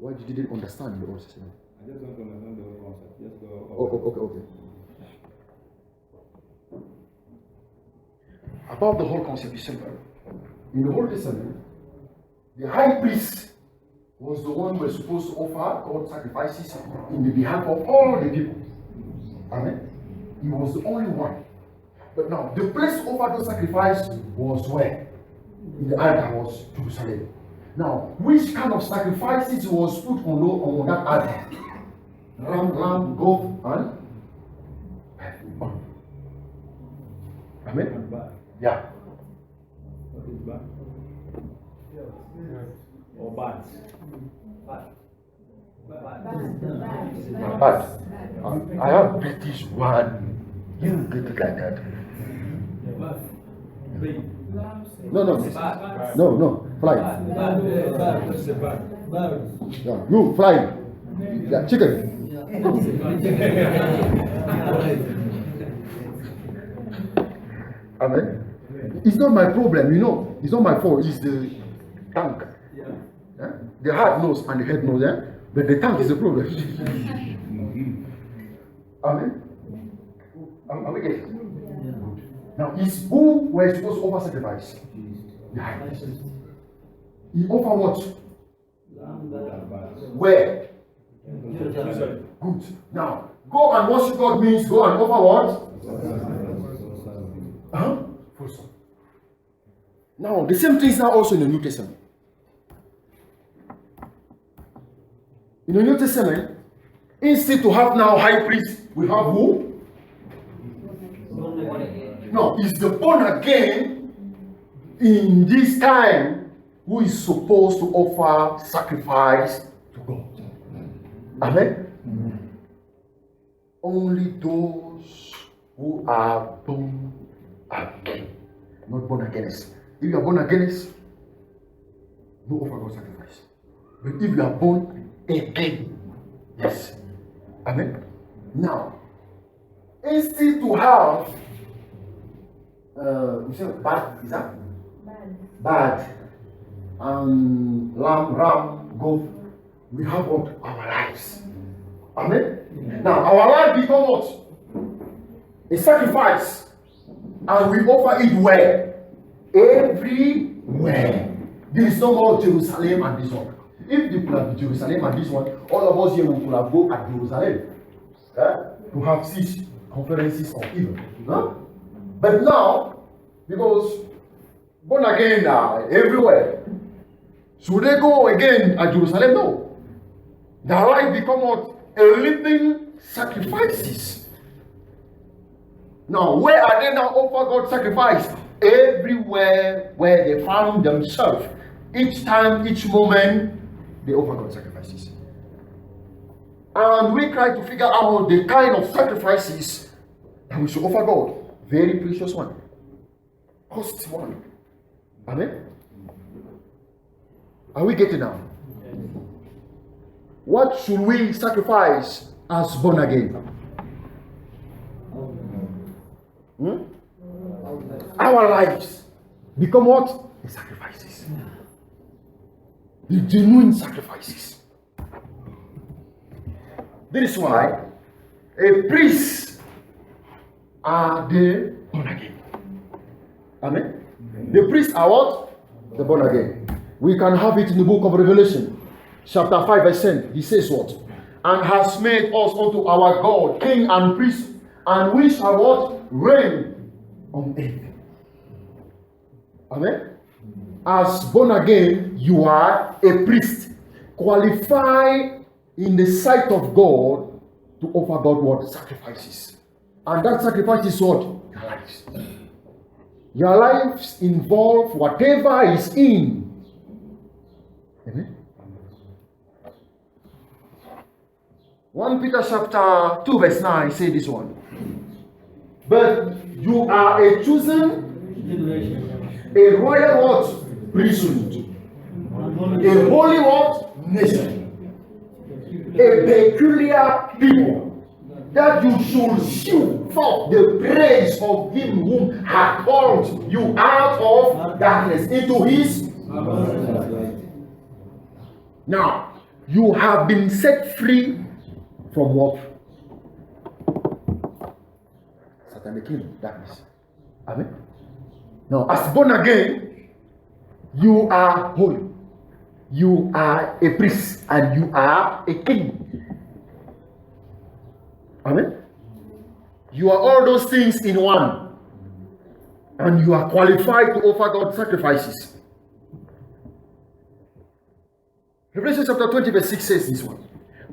Why you didn't understand the Old Testament? I just want to understand the whole concept. Just go. Okay. About the whole concept is simple. In the Old Testament, the high priest was the one who was supposed to offer God sacrifices in the behalf of all the people. Amen. He was the only one. But now, the place to offer those sacrifices was where? In the altar was Jerusalem. Now, which kind of sacrifices was put on that altar? Lamb, goat, and Amen. Yeah. What is bad? Or bad? But I have British one. You get it like that. No. Fly. Yeah, you fly. Yeah, chicken. Amen. It's not my problem, It's not my fault. It's the tank. Yeah? The heart knows and the head knows, but the tank is the problem. Amen. Are we getting? Now, it's who were supposed to offer sacrifice? The high priest. He offer what? Where? Good. Now, go and worship God means go and offer what? Full stop. Now, the same thing is now also in the New Testament. In the New Testament, instead to have now high priest, we have who? No, it's the born again in this time who is supposed to offer sacrifice to God. Amen? Only those who are born again, not born against. If you are born against, no offer God sacrifice. But if you are born again, yes. Amen? Now, instead to have you say bad, is that? Bad. Ram, goat. We have what? Our lives. Amen? Now, our life become what? A sacrifice. And we offer it where? Everywhere. There is no more Jerusalem and this one. If you could have Jerusalem and this one, all of us here we could have go at Jerusalem to have 6 conferences of evil. But now, because born again are everywhere, should they go again at Jerusalem? No. Their life become what? A living sacrifices. Now, where are they now offer God sacrifice? Everywhere where they found themselves. Each time, each moment, they offer God sacrifices. And we try to figure out the kind of sacrifices that we should offer God. Very precious one. Cost one. Amen? Are we getting now? What should we sacrifice as born again? Our lives become what? The sacrifices. The genuine sacrifices. That is why a priest are the born again. Amen? The priests are what? The born again. We can have it in the book of Revelation, chapter 5 verse 10. He says what? And has made us unto our God king and priest, and we shall what? Reign on earth. Amen? As born again, you are a priest, qualified in the sight of God to offer God what? Sacrifices. And that sacrifice is what? Your lives. Your lives involve whatever is in. Amen? 1 Peter chapter 2 verse 9 say this one. But you are a chosen generation, a royal what? Priesthood, a holy what? Nation, a peculiar people, that you should show forth the praise of him whom hath called you out of darkness into his. Now, you have been set free from what? Satanic kingdom, darkness. Amen. Now, as born again, you are holy. You are a priest and you are a king. Amen. You are all those things in one. And you are qualified to offer God sacrifices. Revelation chapter 20 verse 6 says this one.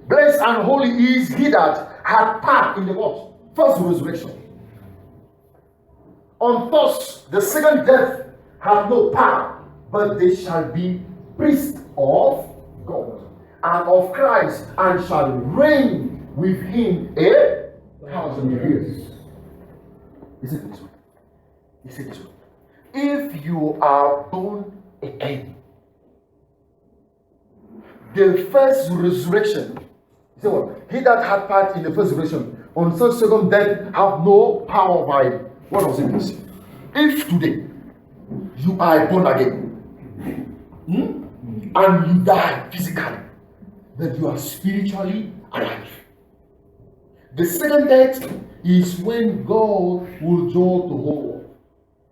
Blessed and holy is he that had part in the what? First resurrection. On thus the second death hath no power, but they shall be priests of God and of Christ, and shall reign with him 1,000 years. Listen to this one. Listen to this one. If you are born again, the first resurrection, say what? He that had part in the first resurrection, on such second death have no power by it. What does it mean? If today you are born again, and you die physically, then you are spiritually alive. The second death is when God will judge the whole world.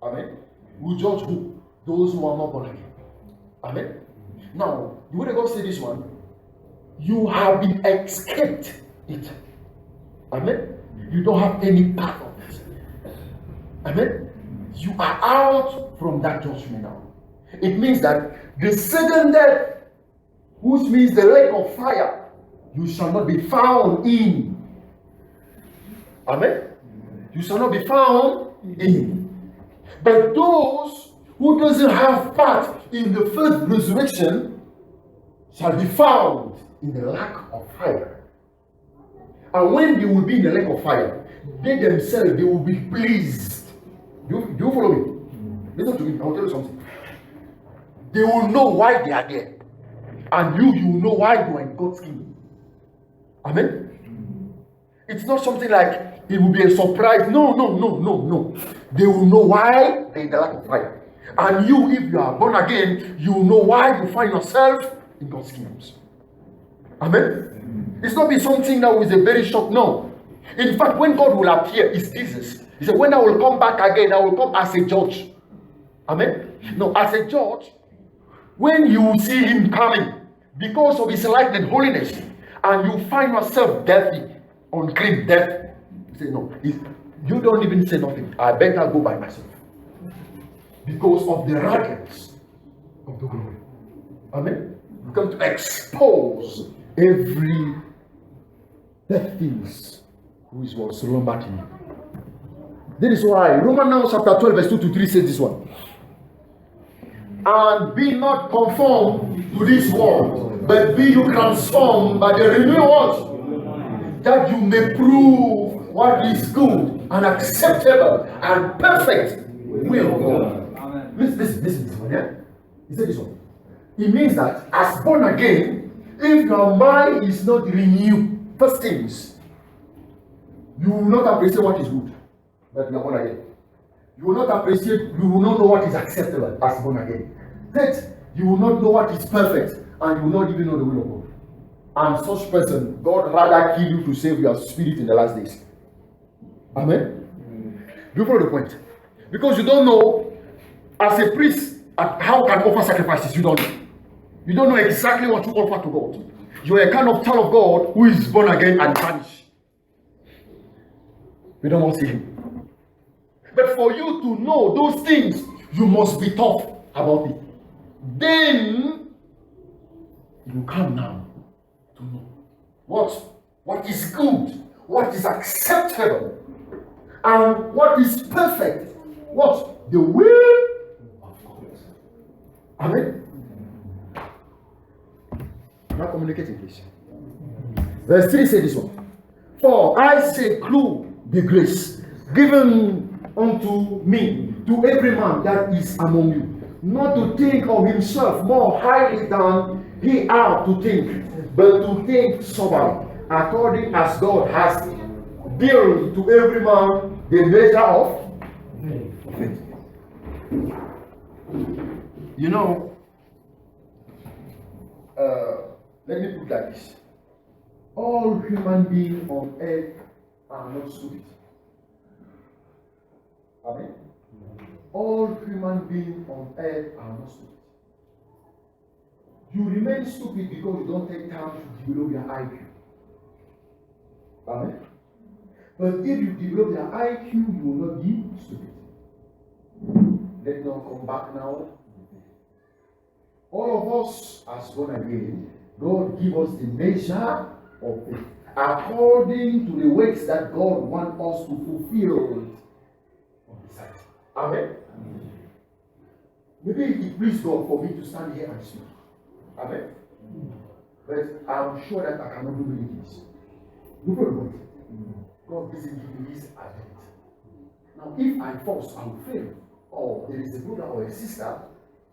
Amen. Will judge who? Those who are not born again. Amen. Now, the way God say this one, you have been escaped it. Amen. You don't have any part of it. Amen. You are out from that judgment now. It means that the second death, which means the lake of fire, you shall not be found in. Amen. You shall not be found in. But those who doesn't have part in the first resurrection shall be found in the lake of fire. And when they will be in the lake of fire, they themselves, they will be pleased. Do you follow me? Listen to me, I will tell you something. They will know why they are there. And you will know why you are in God's kingdom. Amen? It's not something like it will be a surprise. No. They will know why they're in the lake of fire. And you, if you are born again, you will know why you find yourself in God's kingdoms. Amen? It's not be something that was a very shock. No. In fact, when God will appear, it's Jesus. He said, when I will come back again, I will come as a judge. Amen? No, as a judge, when you see him coming, because of his light and holiness, and you find yourself dirty, unclean, death, you say, no, you don't even say nothing. I better go by myself. Because of the radiance of the glory. Amen? You come to expose every dead things which was remembered in you. That is why Romans chapter 12 verse 2 to 3 says this one. And be not conformed to this world, but be you transformed by the renewal, that you may prove what is good and acceptable and perfect will of God. Listen to this one, yeah? He said this one. It means that as born again, if your mind is not renewed, first things, you will not appreciate what is good, but you are born again. You will not appreciate, you will not know what is acceptable as born again. That you will not know what is perfect, and you will not even know the will of God. And such person, God rather kill you to save your spirit in the last days. Amen? Do you follow the point? Because you don't know, as a priest, how can offer sacrifices? You don't know. You don't know exactly what to offer to God. You are a kind of child of God who is born again and vanished. We don't want to see him. But for you to know those things, you must be tough about it. Then you come now to know what is good, what is acceptable, and what is perfect. What? The will of God. Amen? I'm not communicating, please. Verse 3 says this one. For I say, clue the grace given unto me, to every man that is among you, not to think of himself more highly than he ought to think, but to think soberly, according as God has dealt to every man the measure of faith. You know, Let me put it like this. All human beings on earth are not stupid. Amen? All human beings on earth are not stupid. You remain stupid because you don't take time to develop your IQ. Amen? But if you develop your IQ, you will not be stupid. Let us come back now. All of us, as born again, God give us the measure of it according to the works that God wants us to fulfill on the side. Amen? Maybe it please God for me to stand here and speak. Amen? But I'm sure that I cannot do many things. You know what? God doesn't give me his identity. Now, if I force, I will fail. Or there is a brother or a sister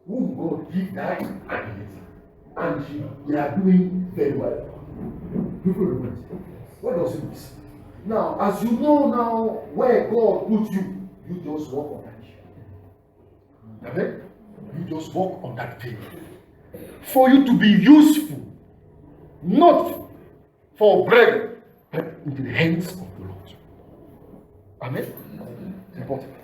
whom God give that identity. And they are doing very well. You know what does it mean? Now, as you know now where God put you, you just walk on that. Amen? You just walk on that thing. For you to be useful, not for bread, but into the hands of the Lord. Amen? It's important.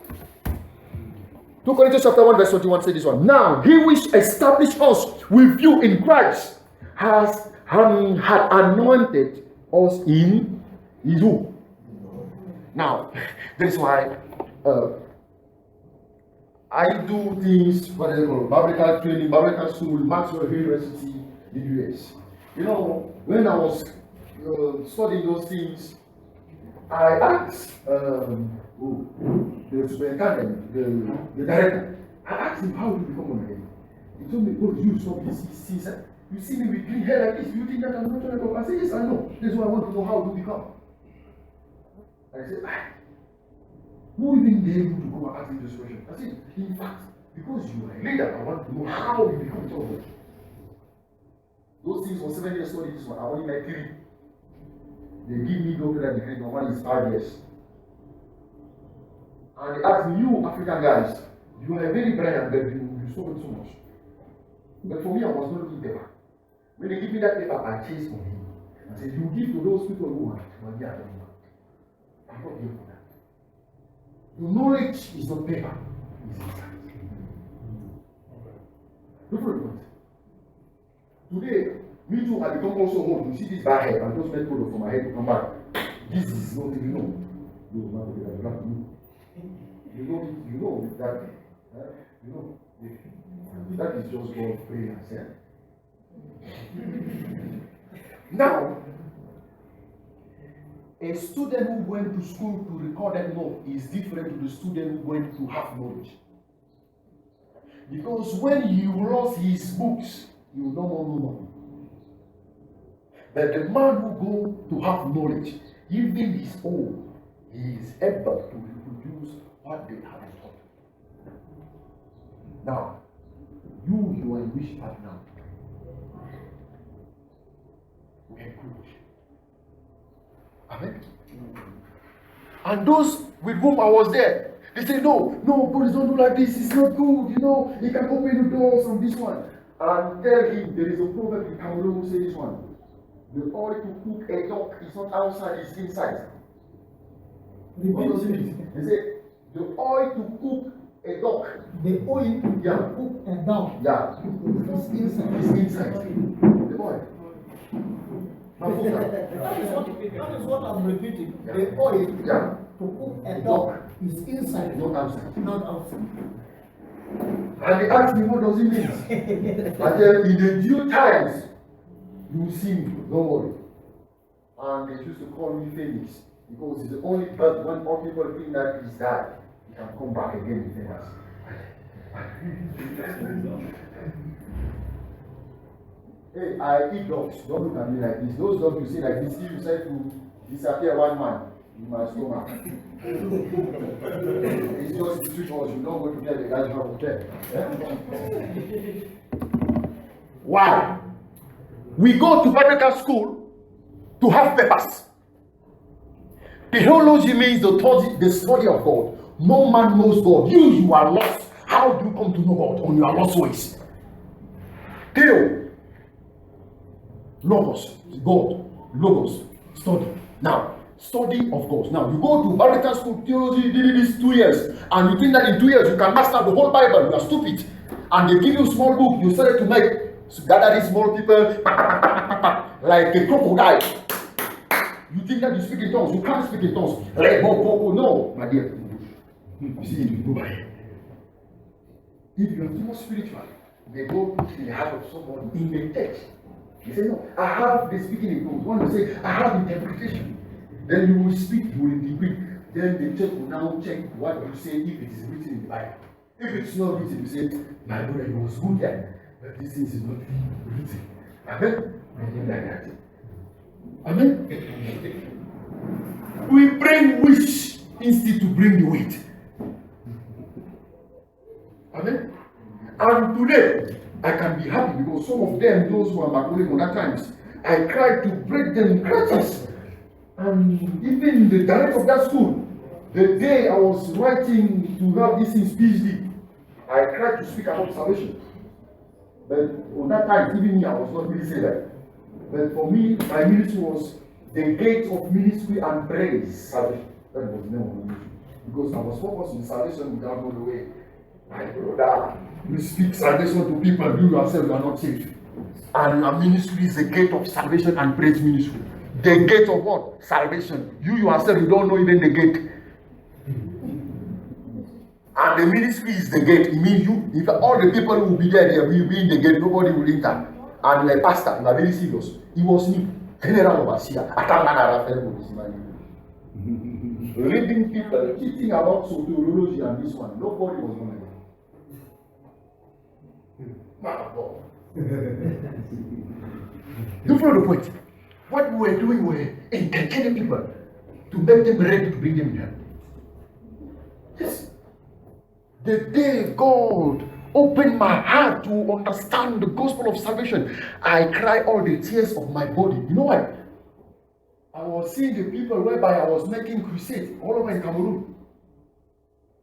2 Corinthians chapter 1 verse 21 says this one. Now, he which established us with you in Christ has had anointed us in his womb. Now, that is why I do things, what they call biblical training, biblical school, Maxwell University in the US. You know, when I was studying those things, I asked the superintendent, the director, I asked him, how do you become one again? He told me, oh, you stop this. He said, you see me with green hair like this, do you think that I'm not trying to come? I said, yes, I know. That's why I want to know how to become. I said, who even dare you to come and ask me this question? I said, in fact, because you are a leader, I want to know how you become so. Those things for 7 years study this one, I only like 3. They give me doctorate degree, but one is 5 years. And they ask me, you African guys, you are very brilliant, but you study so much. But for me, I was not looking paper. When they give me that paper, I chase for him. I said, you give to those people who are not here. I'm not here for that. The knowledge is not paper, it's inside. Look for it. Today, me too, I become also old. You see this bad hair, I just made product from my head to come back. This is not even known. You know that, you know, that is just God's prayer. Now, a student who went to school to record that note is different to the student who went to have knowledge. Because when he lost his books, he will no more know more. But the man who go to have knowledge, even his own, he is able to reproduce what they have taught. Now, you are in which part now? We are good. Amen. And those with whom I was there, they say, no, God don't do like this, it's not good, you know, he can open the doors on this one. And tell him there is a proverb in Cameroon who says this one. The oil to cook a dog is not outside, it's inside. What does it mean? They say the oil to cook a dog. The oil to cook a dog. Yeah. It's inside. It's inside. The oil. That is what I'm repeating. Yeah. The oil to cook a dog is inside. Not outside. Not outside. And they asked me, what does it mean? I tell in the due times, you will see me, don't worry. And they used to call me Phoenix because it's the only bird when all people think that he's died, he can come back again in Phoenix. Hey, I eat dogs. Don't look at me like this. Those dogs you see like this, if you say to disappear one man in my stomach. It's just the truth was you don't go to get the guy's hotel. Why? We go to biblical school to have papers. Theology means the study of God. No man knows God. You are lost. How do you come to know God on your lost ways? Theo. Logos, God, Logos, study. Now, study of God. Now, you go to American school, theology, you did this 2 years, and you think that in 2 years you can master the whole Bible. You are stupid. And they give you a small book, you started to gather these small people like a crocodile. You think that you speak in tongues. You can't speak in tongues. No, my dear. You see, in Dubai. If you are too much spiritual, they go put in the heart of someone in the text. He say, no, I have the speaking in tongues. One will say, I have interpretation. Then you will speak, you will interpret. Then the church will now check what you say if it is written in the Bible. If it's not written, you say, my brother, it was good then, but this thing is not written. Amen? Like that. Amen? We bring wish instead to bring the weight. Amen? And today, I can be happy because some of them, those who are my colleagues on that times, I tried to break them in crutches. And even the director of that school, the day I was writing to have this in PhD, I tried to speak about salvation. But on that time, even me, I was not really saying that. But for me, my ministry was the gate of ministry and praise salvation. That was the name of the ministry. Because I was focused on salvation without no way. My brother, you speak salvation to people, you yourself, you are not saved. And your ministry is the gate of salvation and praise ministry. The gate of what? Salvation. You yourself, you don't know even the gate. And the ministry is the gate. It means you, if all the people who will be there, they will be in the gate, nobody will enter. And like pastor, you are very serious. It was me, general overseer. Reading people, teaching about soteriology and this one, nobody was going to. Man of God. You follow the point? What we were doing, we were entertaining people to make them ready to bring them in heaven. Yes. The day God opened my heart to understand the gospel of salvation, I cried all the tears of my body. You know why? I was seeing the people whereby I was making crusades all over in Cameroon.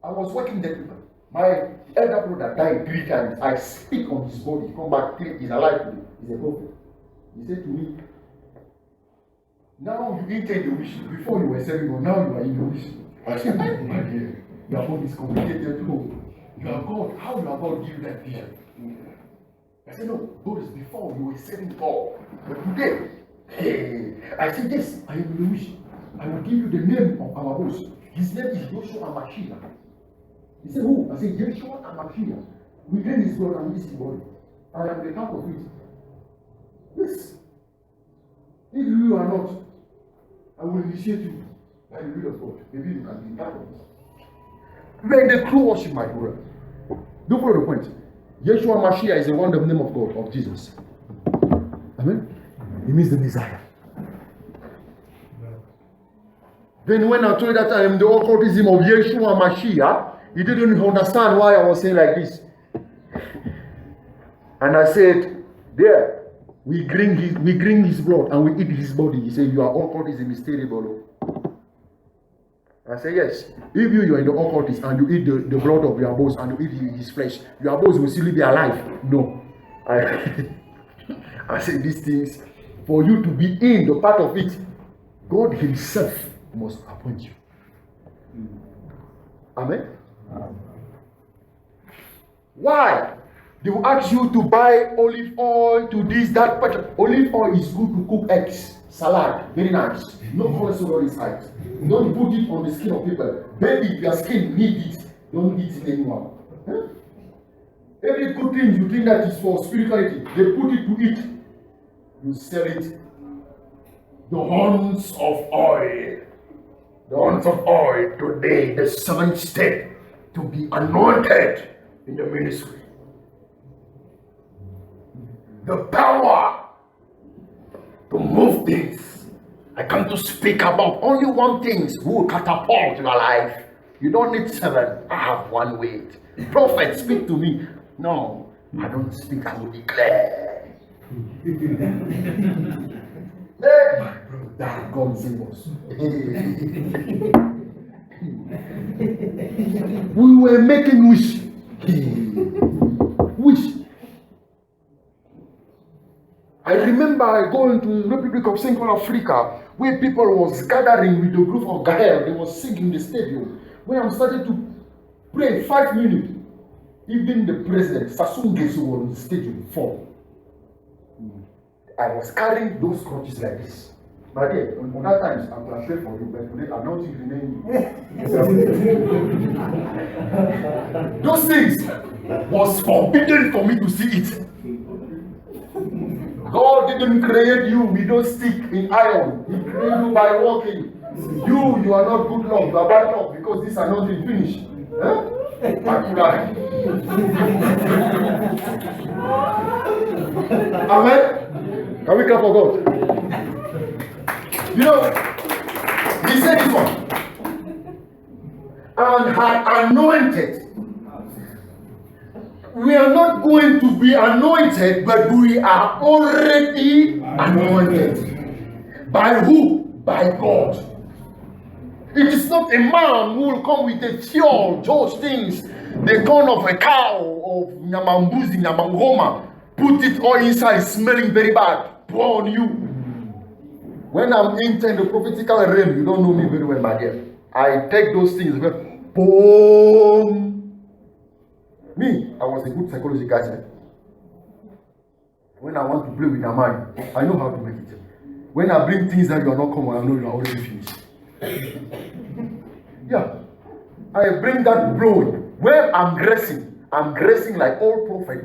I was working the people. My elder brother died 3 times. I speak on his body. Come back 3. He's alive today. He's a prophet. He said to me, now you didn't take the wish. Before you were serving God, now you are in the wish. I said, my dear, your body is complicated too. You are God. How you are God give you that vision? I said, no, God is before you were serving God. But today, hey, I said, yes, I am in the wish. I will give you the name of our boss. His name is Joshua Mashiach. He said, who? I said, Joshua Mashiach. We drain his blood and his body. I am the camp of it. Yes. If you are not, I will initiate you by the will of God. Maybe you can be part of this. Then the true worship, my brother. Don't follow the point. Yeshua Mashiach is the wonderful name of God, of Jesus. Amen? It means the Messiah. Then when I told that I am the occultism of Yeshua Mashiach, he didn't understand why I was saying like this. And I said, there, we drink his blood and we eat his body. He said, your occultism is terrible. I said, yes. If you are in the occultism and you eat the blood of your boss and you eat his flesh, your boss will still be alive. No. I said these things, for you to be in the part of it, God himself must appoint you. Amen? Why? They will ask you to buy olive oil, to this, that. But olive oil is good to cook eggs, salad, very nice. No cholesterol inside. Don't put it on the skin of people. Baby, if your skin needs it, don't eat it anymore. Huh? Every good thing you think that is for spirituality, they put it to eat. You sell it. The horns of oil. The horns of oil today, the 7th step to be anointed in the ministry. The power to move things. I come to speak about only one thing who will catapult your life. You don't need 7. I have one weight. Prophet, speak to me. No, I don't speak, I will declare. Hey, my brother, God save us. We were making wish. Wish. I remember going to Republic of Central Africa where people was gathering with the group of Gael. They was singing in the stadium. When I started to pray 5 minutes, even the president, Sassou Nguesso, was on the stadium fall. I was carrying those crutches like this. But yeah, on that times, I'm going to pray for you, but today I'm not even remaining. Those things was forbidden for me to see it. God didn't create you with those stick in iron. He created you by walking. You are not good luck, you are bad luck because this are not finished. Huh? Amen. Can we clap for God? You know, he said this one. And had anointed. We are not going to be anointed, but we are already anointed. By who? By God. It is not a man who will come with a fuel, those things, the corn of a cow, of Nyamambuzi, Nyamangoma, put it all inside, smelling very bad, pour on you. When I'm entering the prophetical realm, you don't know me very well, my dear. I take those things, boom. Me, I was a good psychology guy. When I want to play with a man, I know how to make it. When I bring things that you are not common, I know you are already finished. Yeah, I bring that blowing. When I'm dressing like old prophet.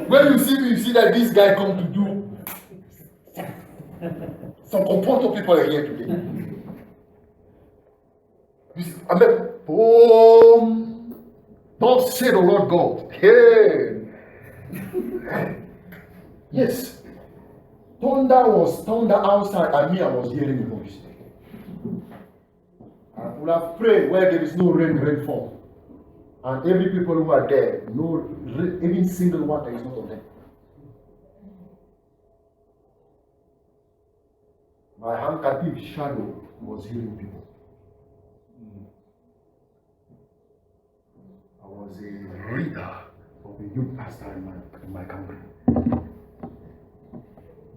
When you see me, you see that this guy come to do some component people are here today. I mean, boom. Don't say the Lord God. Hey. Yes. Thunder was thunder outside, and me, I was hearing the voice. I would have prayed where there is no rain fall. And every people who are there, no, even single water is not on them. My handkerchief shadow was healing people. I was a leader of a youth pastor in my country.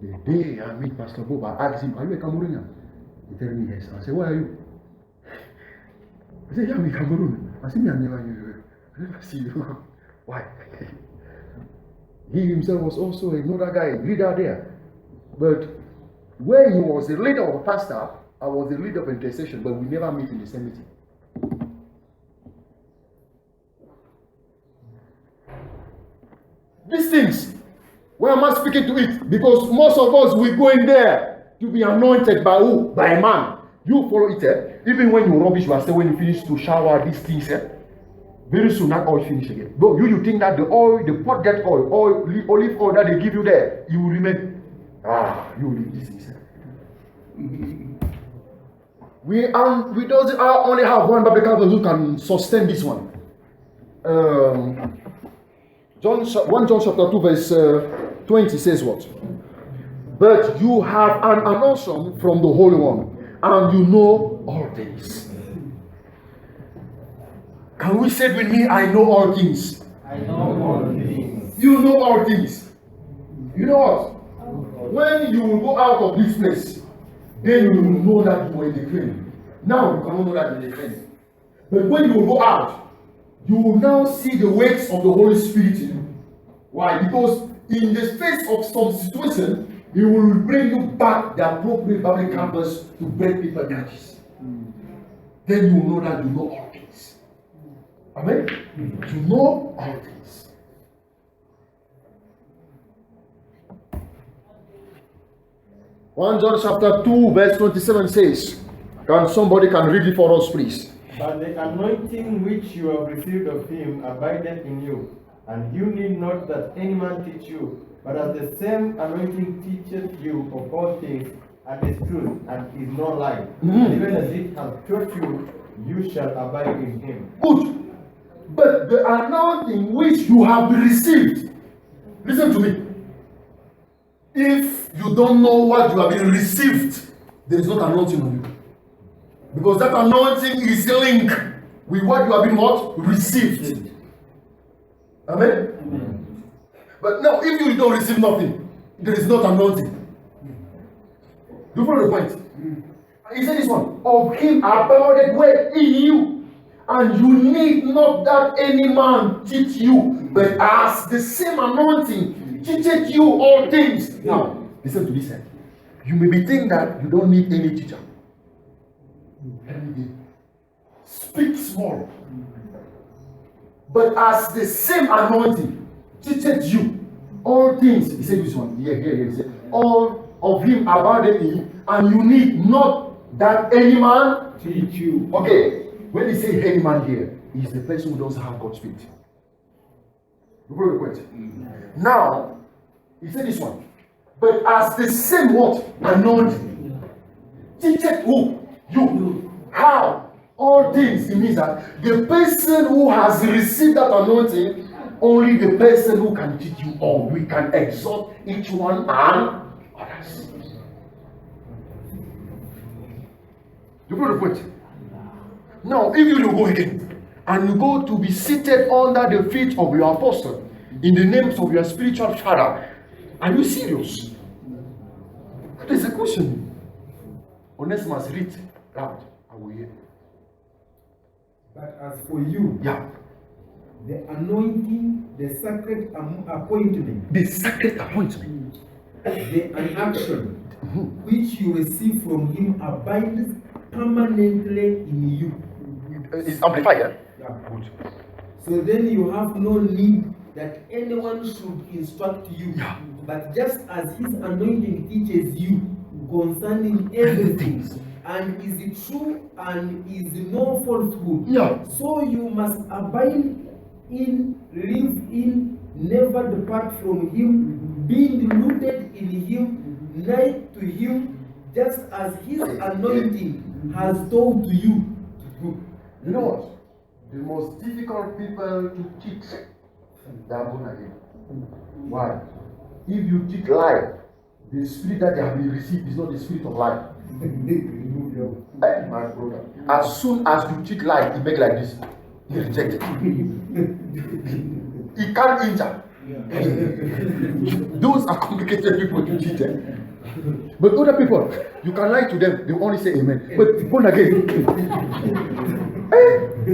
The day I meet Pastor Bob, I asked him, "Are you a Cameroonian?" He told me yes. I said, "Where are you?" He said, "Yeah, I'm in Cameroon." I said, "Me, I never see you." Why? He himself was also another guy, leader there. But where he was the leader of a pastor, I was the leader of intercession, but we never meet in the same meeting. These things, why am I speaking to it? Because most of us, we go in there to be anointed by who? By a man. You follow it. Even when you rubbish, you are still when you finish to shower these things. Very soon that oil finish again. But you think that the oil, the pot get oil, olive oil that they give you there, you will remain. You will leave these things. We don't only have one Babylon who can sustain this one. 1 John chapter 2 verse 20 says what? But you have an announcement from the Holy One, and you know all things. Can we say with me, I know all things? I know all things. You know all things. You know what? When you will go out of this place, then you will know that you were in the train. Now you cannot know that you are in the train. But when you will go out, you will now see the works of the Holy Spirit in you. Why? Because in the face of some situation, He will bring you back the appropriate Bible campus to break people catches. Then you will know that you know all things. Amen? You know all things. One John chapter 2 verse 27 says, somebody can read it for us, please? But the anointing which you have received of him abideth in you, and you need not that any man teach you, but as the same anointing teacheth you of all things, and is truth, and is no lie. Even as it has taught you, you shall abide in him. Good. But the anointing which you have received, listen to me. If you don't know what you have been received, there is not anointing on you. Because that anointing is linked with what you have been what? Received. Amen? Amen. But now, if you don't receive nothing, there is not anointing. Do you follow the point? He said this one, of him abideth word in you, and you need not that any man teach you, but as the same anointing teacheth you all things. Now, listen to this. You may be thinking that you don't need any teacher. Speak small. But as the same anointing teacheth you all things. He said this one. He said, all of him abideth in you, and you need not that any man Teach you. Okay, when he say any man here, he's the person who doesn't have God's spirit. You follow the question? Now, he said this one. But as the same what? Anointing. Teacheth who? You. How? All things. It means that the person who has received that anointing, only the person who can teach you all. We can exhort each one and others. You follow the point? Now, if you go again and you go to be seated under the feet of your apostle in the names of your spiritual father, are you serious? That is a question. Onesimus, read loud. I will hear. But as for you, Yeah. the anointing, the sacred appointment, The sacred appointment. the unction which you receive from him abides permanently in you. It's amplified, yeah? Yeah. Good. So then you have no need that anyone should instruct you. Yeah. But just as his anointing teaches you concerning everything, and is true and is no falsehood, Yeah. so you must abide in, live in, never depart from him, being rooted in him, nigh to him, just as his anointing has told to you to do. You know what? The most difficult people to teach, they are born again. Why? If you teach lie, the spirit that they have been received is not the spirit of life. Hey, my brother. As soon as you teach lie, he make like this. He reject it. He can't enter. Those are complicated people to teach them. But other people, you can lie to them, they will only say amen. But born again.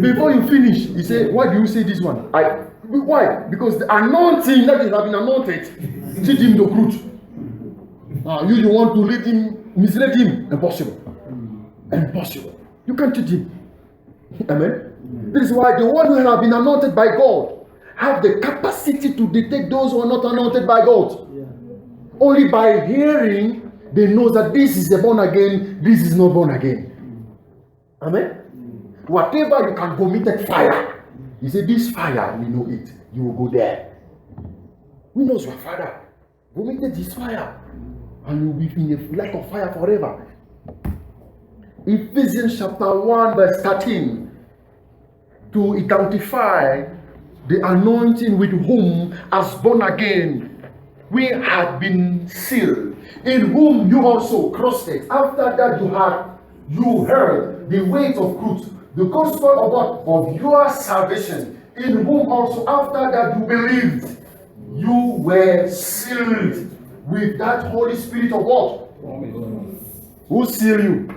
Before you finish, you say, why do you say this one? Why? Because the anointing that is having anointed, teach him the truth. You want to lead him, mislead him? Impossible. Impossible. You can't teach him. Amen. This is why the one who have been anointed by God have the capacity to detect those who are not anointed by God. Yeah. Only by hearing, they know that this is a born again, this is not born again. Amen. Whatever you can vomit fire, you say this fire, we know it. You will go there. We know your father vomited this fire, and you will be in a lake of fire forever. Ephesians chapter 1 verse 13, to identify the anointing with whom, as born again, we have been sealed, in whom you also trusted. After that you heard the weight of truth, the gospel of what? Of your salvation, in whom also after that you believed, you were sealed with that Holy Spirit of what? Who sealed you?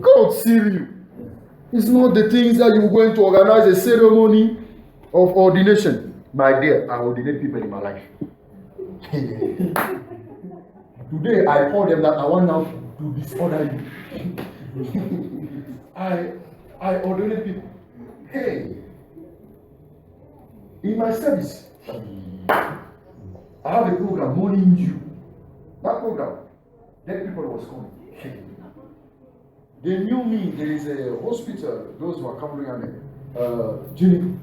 God sealed you. It's not the things that you're going to organize a ceremony of ordination. My dear, I ordinate people in my life. Today I call them that I want now to disorder you. I ordinate people. Hey, in my service, I have a program, Morning Dew. That program, then people was coming. They knew me. There is a hospital, those who are coming on Juniper.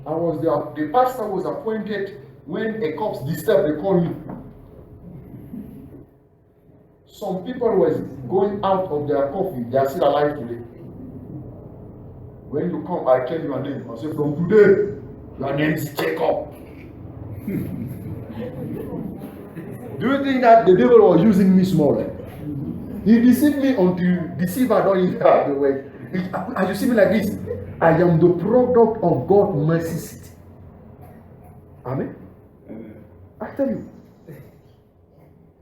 I was there. The pastor was appointed when a cops disturbed, they called me. Some people were going out of their coffee, they are still alive today. When you come, I tell you your name. I say, from today, your name is Jacob. Do you think that the devil was using me small? He deceived me until deceiver don't hear the way. As you see me like this, I am the product of God's mercy seat. Amen. I tell you,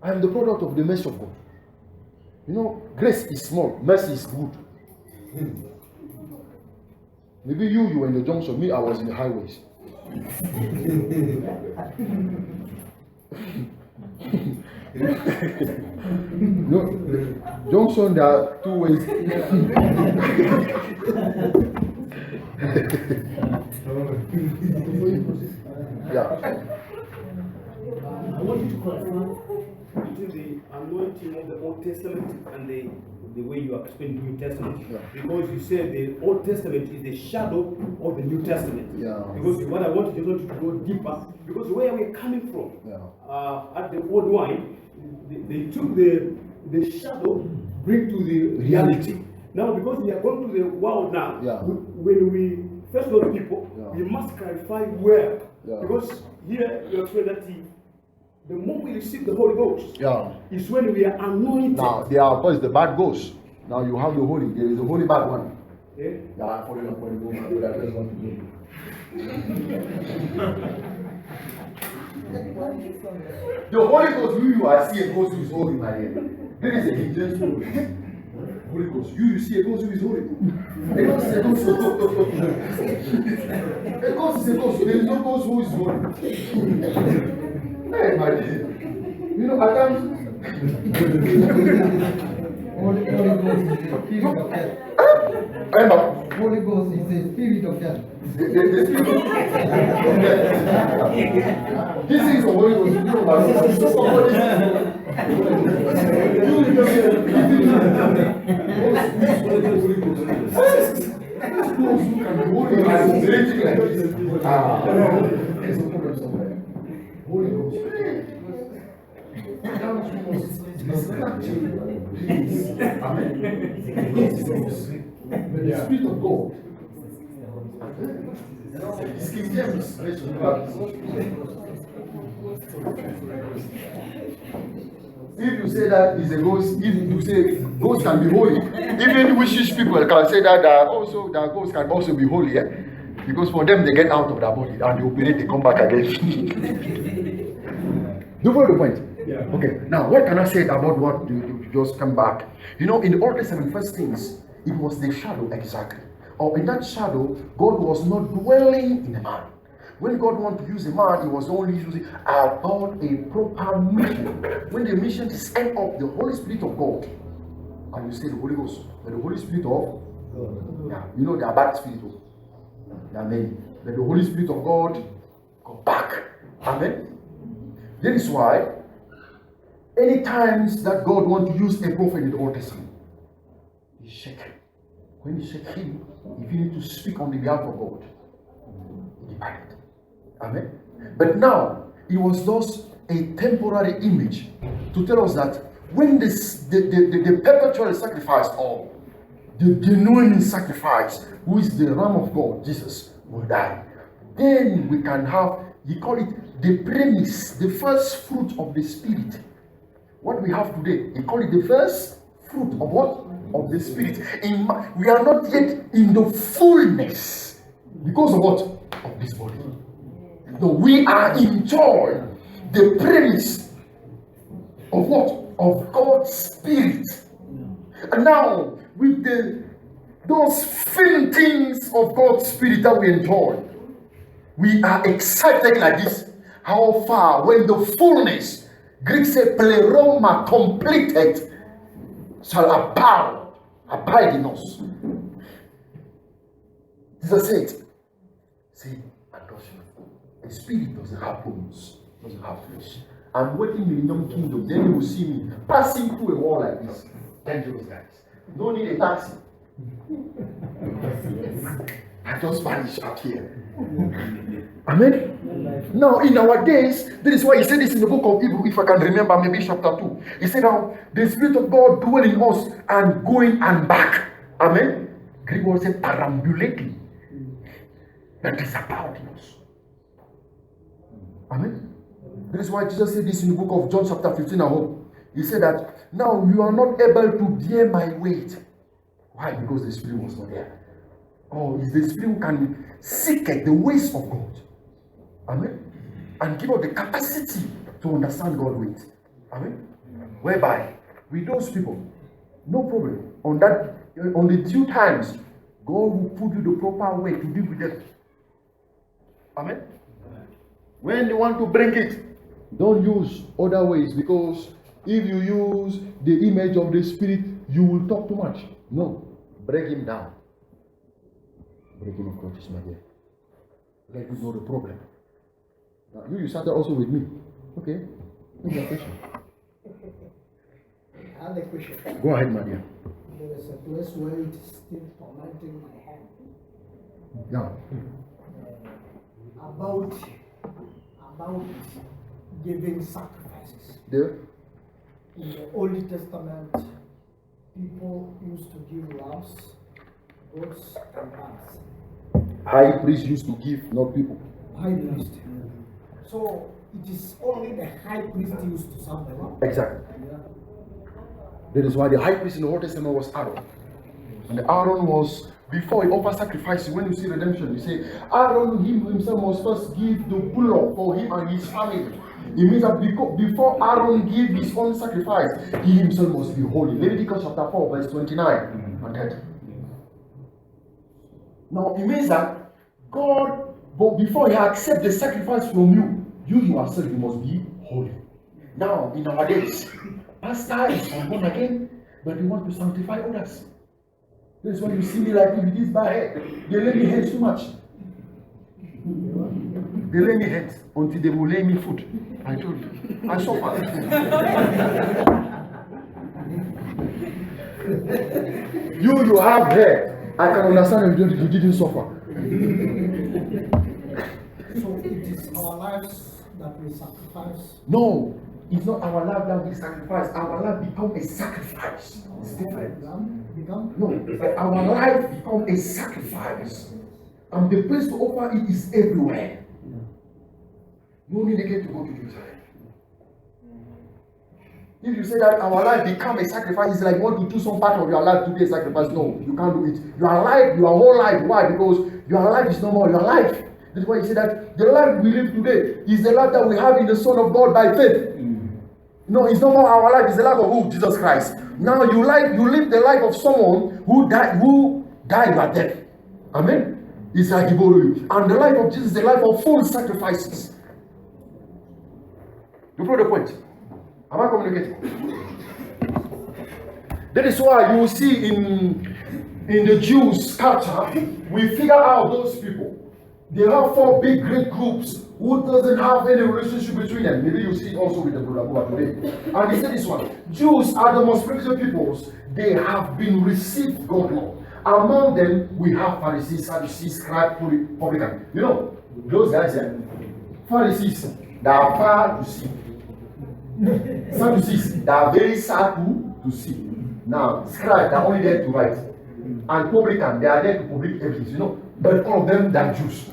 I am the product of the mercy of God. You know, grace is small, mercy is good. Maybe you were in the junction, me, I was in the highways. No, junction, there are two ways. Yeah. I want you to clarify between the anointing of the Old Testament and the way you are explaining the New Testament. Yeah. Because you said the Old Testament is the shadow of the New Testament. Yeah. Because what I want you to go deeper, because where we're coming from, Yeah. at the old wine, they took the shadow, bring to the reality. Now, because we are going to the world now, Yeah. when we first know the people, Yeah. we must clarify where. Yeah. Because here you explain that the moment we receive the Holy Ghost Yeah. is when we are anointed. Now, there are, of course, the bad ghosts. Now you have the holy. There is the holy bad one. Eh? Yeah, I follow your point. But I just want to know. The Holy Ghost, you are see a ghost who is holy, my dear. There is a King James Bible. Holy Ghost, you see a ghost who is holy. A ghost is a ghost. A ghost is a ghost. There is no ghost who is holy. Hey, my dear. You know, I can't. Holy Ghost is the spirit of death. Remember, Holy Ghost is the spirit of death. the spirit of this is the Holy Ghost. You know, Holy Ghost. But the Spirit of God. It's King James. If you say that is a ghost, if you say ghost can be holy, even wishes people can say that also that ghost can also be holy, because for them they get out of their body and they operate, they come back again. Do you follow the point? Yeah. Okay. Now, what can I say about what you just come back? You know, in the Old Testament, first things, it was the shadow exactly. Or in that shadow, God was not dwelling in a man. When God wanted to use a man, he was only using about a proper mission. When the mission is end up the Holy Spirit of God, and you say the Holy Ghost, but the Holy Spirit of yeah, you know, there are bad spirits. There are many. But the Holy Spirit of God go back. Amen. That is why any times that God wants to use a prophet in the Old Testament, he shake him. When he shake him, if you need to speak on the behalf of God, he departed. Amen. But now it was just a temporary image to tell us that when the perpetual sacrifice or the genuine sacrifice, who is the Lamb of God, Jesus, will die, then we can have, he call it the premise, the first fruit of the Spirit. What we have today, he call it the first fruit of what? Of the Spirit. We are not yet in the fullness because of what? Of this body. No, we are enjoying the premise of what? Of God's Spirit. And now, with those feeling things of God's Spirit that we enjoy, we are excited like this. How far, when the fullness, Greek say pleroma, completed, shall abide in us. Jesus said, see, adoption. A spirit doesn't have bones, doesn't have flesh. I'm working in the young kingdom, then you will see me passing through a wall like this. Dangerous guys. Don't need a taxi. I just vanish out here. Amen. Now, in our days, that is why he said this in the book of Hebrews, if I can remember, maybe chapter 2. He said, now, the Spirit of God dwelling in us and going and back. Amen. Greek word said, perambulating. That is about us. Amen. That is why Jesus said this in the book of John, chapter 15, I hope. He said that, now you are not able to bear my weight. Why? Because the Spirit was not there. Oh, it's the Spirit who can seek the ways of God. Amen. And give us the capacity to understand God with. Amen. Whereby, with those people, no problem. On the 2 times, God will put you the proper way to deal with them. Amen. When you want to bring it, don't use other ways, because if you use the image of the Spirit, you will talk too much. No. Break him down. Break him approaches, my dear. Let him know the problem. Now, you started also with me. Okay. What's your question? I have a question. Go ahead, my dear. There is a place where it is still tormenting my head. Yeah. About giving sacrifices. There. In the Old Testament, people used to give lambs, goats, and calves. High priest used to give, not people. High priest. So it is only the high priest used to serve the Lord. Exactly. Yeah. That is why the high priest in the Old Testament was Aaron. And Aaron was, before he offered sacrifice, when you see redemption, you say, Aaron himself must first give the bullock for him and his family. It means that before Aaron gave his own sacrifice, he himself must be holy. Leviticus chapter 4, verse 29 and 30. Now, it means that God, but before he accepts the sacrifice from you yourself, you must be holy. Now, in our days, pastor is born again, but they want to sanctify others. That's why you see me like with this bad head. They lay me hands too much. They lay me hands until they will lay me food. I told you. I suffer. You have hair. I can understand if you didn't suffer. So it is our lives that we sacrifice. No, it's not our life that we sacrifice. Our life become a sacrifice. It's different. No, our life become a sacrifice. And the place to offer it is everywhere. No need again to go to Jerusalem. If you say that our life become a sacrifice, it's like you want to do some part of your life to be a sacrifice. No, you can't do it. Your life, your whole life. Why? Because your life is no more your life. That's why you say that the life we live today is the life that we have in the Son of God by faith. No, it's no more our life, it's the life of who? Jesus Christ. Now you live the life of someone who died by death. Amen. It's like Iboru. And the life of Jesus is the life of full sacrifices. You follow the point? Am I communicating? That is why you see in the Jews culture, we figure out those people. They have 4 big great groups who doesn't have any relationship between them. Maybe you see it also with the brother today. And he said this one: Jews are the most spiritual peoples. They have been received God law. Among them, we have Pharisees, Sadducees, scribes, publicans. You know, those guys here. Pharisees, they are far to see. Sadducees, they are very sad to see. Now, scribes, they are only there to write. And publicans, they are there to public evidence, you know. But all of them, they are Jews.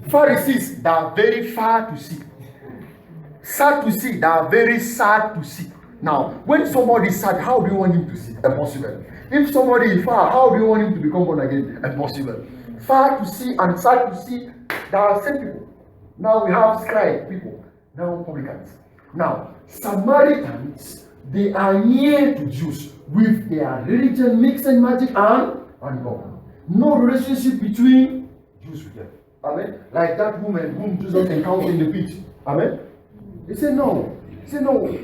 Pharisees, they are very far to see. Sad to see, they are very sad to see. Now, when somebody is sad, how do you want him to see? Impossible. If somebody is far, how do you want him to become born again? Impossible. Far to see and sad to see, they are same people. Now we have scribe people, now publicans. Now, Samaritans, they are near to Jews with their religion, mix and magic and God. No relationship between Jews with them. Amen. Like that woman whom Jesus encountered in the pit. Amen. They say no. They say no.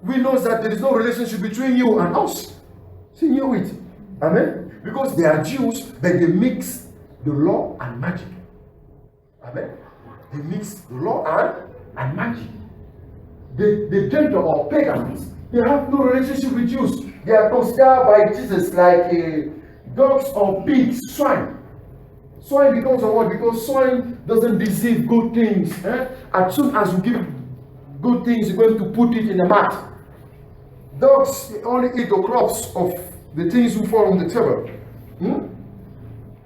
We know that there is no relationship between you and us. See, you know it. Amen. Because they are Jews, but they mix the law and magic. Amen. They mix the law and magic. The Gentile or pagans, they have no relationship with Jews. They are considered by Jesus like dogs or pigs, swine. Swine becomes a word because swine doesn't receive good things. As soon as you give good things, you're going to put it in the mat. Dogs only eat the crops of the things who fall on the table.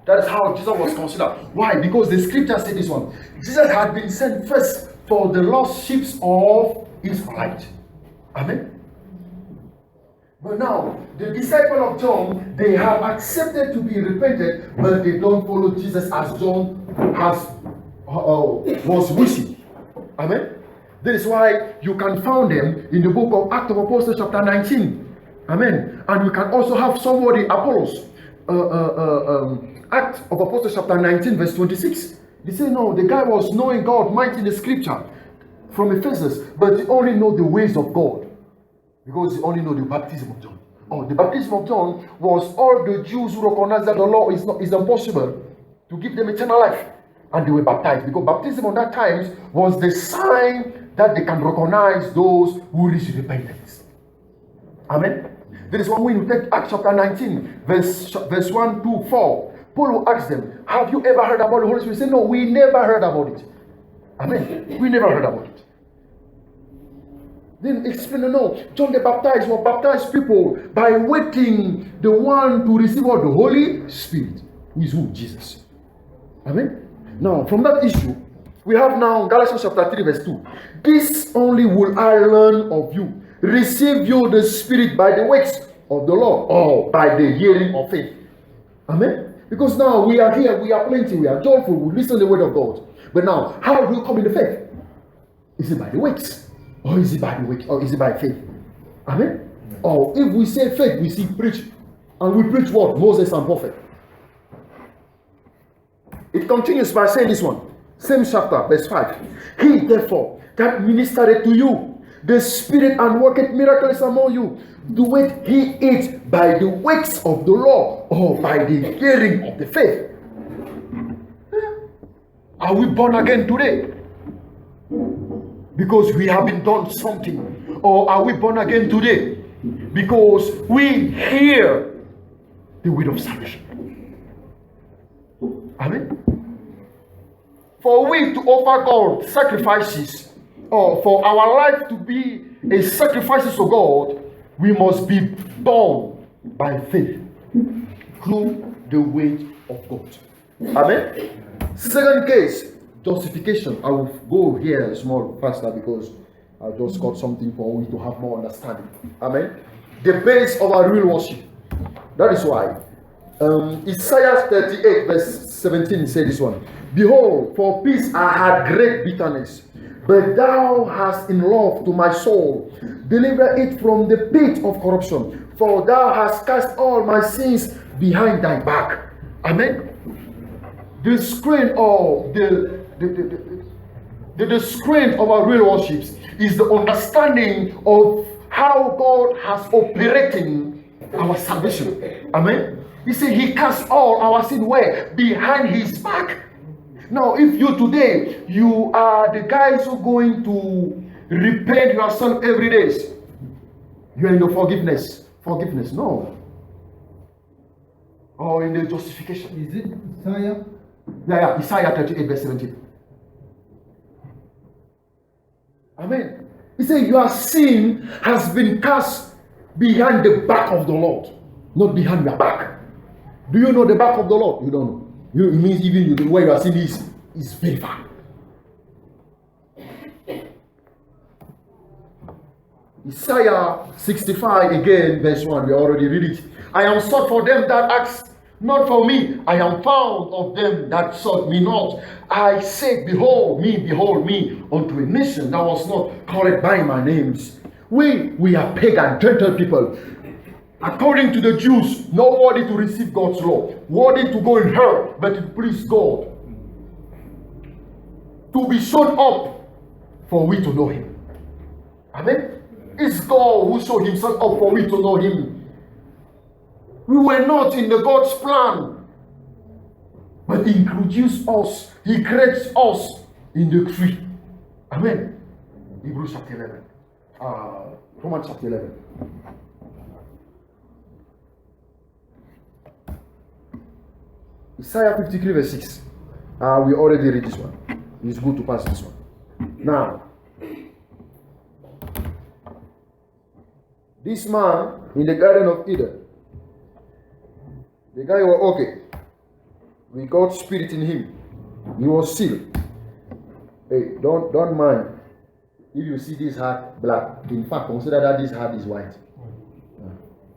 That is how Jesus was considered. Why? Because the scripture said this one. Jesus had been sent first for the lost sheep of Israelite. Amen. But now, the disciple of John, they have accepted to be repented, but they don't follow Jesus as John was wishing. Amen. That is why you can find them in the book of Acts of Apostles chapter 19. Amen. And we can also have somebody, Apollos, Acts of Apostles chapter 19 verse 26. They say no, the guy was knowing God mighty in the scripture from Ephesus, but he only know the ways of God because he only know the baptism of John. Oh, the baptism of John was all the Jews who recognize that the law is impossible to give them eternal life, and they were baptized because baptism on that time was the sign that they can recognize those who reach repentance. Amen. There is one when you take Acts chapter 19, verse 1 to 4. Paul will ask them, have you ever heard about the Holy Spirit? They say, no, we never heard about it. Amen. We never heard about it. Then explain, no, John the Baptist will baptize people by waiting the one to receive what? The Holy Spirit. Who is who? Jesus. Amen. Now, from that issue, we have now Galatians chapter 3 verse 2. This only will I learn of you. Receive you the Spirit by the works of the law or by the hearing of faith. Amen. Because now we are here, we are plenty, we are joyful, we listen to the word of God. But now, how do you come in the faith? Is it by the works? Or is it by the works? Or is it by faith? Amen. Or if we say faith, we see preach. And we preach what? Moses and prophet. It continues by saying this one. Same chapter, verse 5. He therefore that ministered to you the Spirit and worketh miracles among you, doeth he it by the works of the law or by the hearing of the faith? Are we born again today? Because we have been done something? Or are we born again today because we hear the word of salvation? Amen. For we to offer God sacrifices, or for our life to be a sacrifice to God, we must be born by faith through the word of God. Amen. Second case, justification. I will go here small faster because I just got something for we to have more understanding. Amen. The base of our real worship. That is why Isaiah 38 verse 17 said this one. Behold, for peace I had great bitterness, but thou hast in love to my soul delivered it from the pit of corruption, for thou hast cast all my sins behind thy back. Amen. The screen of the screen of our real worships is the understanding of how God has operating our salvation. Amen. He said he cast all our sin where? Behind his back. Now, if you today, you are the guys who are going to repent yourself every day, you're in the forgiveness. Forgiveness, no. Or in the justification. Is it Isaiah? Yeah, Isaiah 38 verse 17. Amen. He said, your sin has been cast behind the back of the Lord, not behind your back. Do you know the back of the Lord? You don't know. It means even where your sin is very far. Isaiah 65 again, verse 1. We already read it. I am sought for them that ask not for me. I am found of them that sought me not. I said, behold me, unto a nation that was not called by my names. We are pagan, Gentile people. According to the Jews, not worthy to receive God's law, worthy to go in hell, but to please God. To be shown up for we to know him. Amen. It's God who showed himself up for we to know him. We were not in the God's plan, but he introduced us, he creates us in the tree. Amen. Hebrews chapter 11. Romans chapter 11. Isaiah 53 verse 6. We already read this one. It's good to pass this one. Now, this man in the Garden of Eden, the guy was okay. With God's spirit in him. He was sealed. Hey, don't mind if you see this heart black. In fact, consider that this heart is white.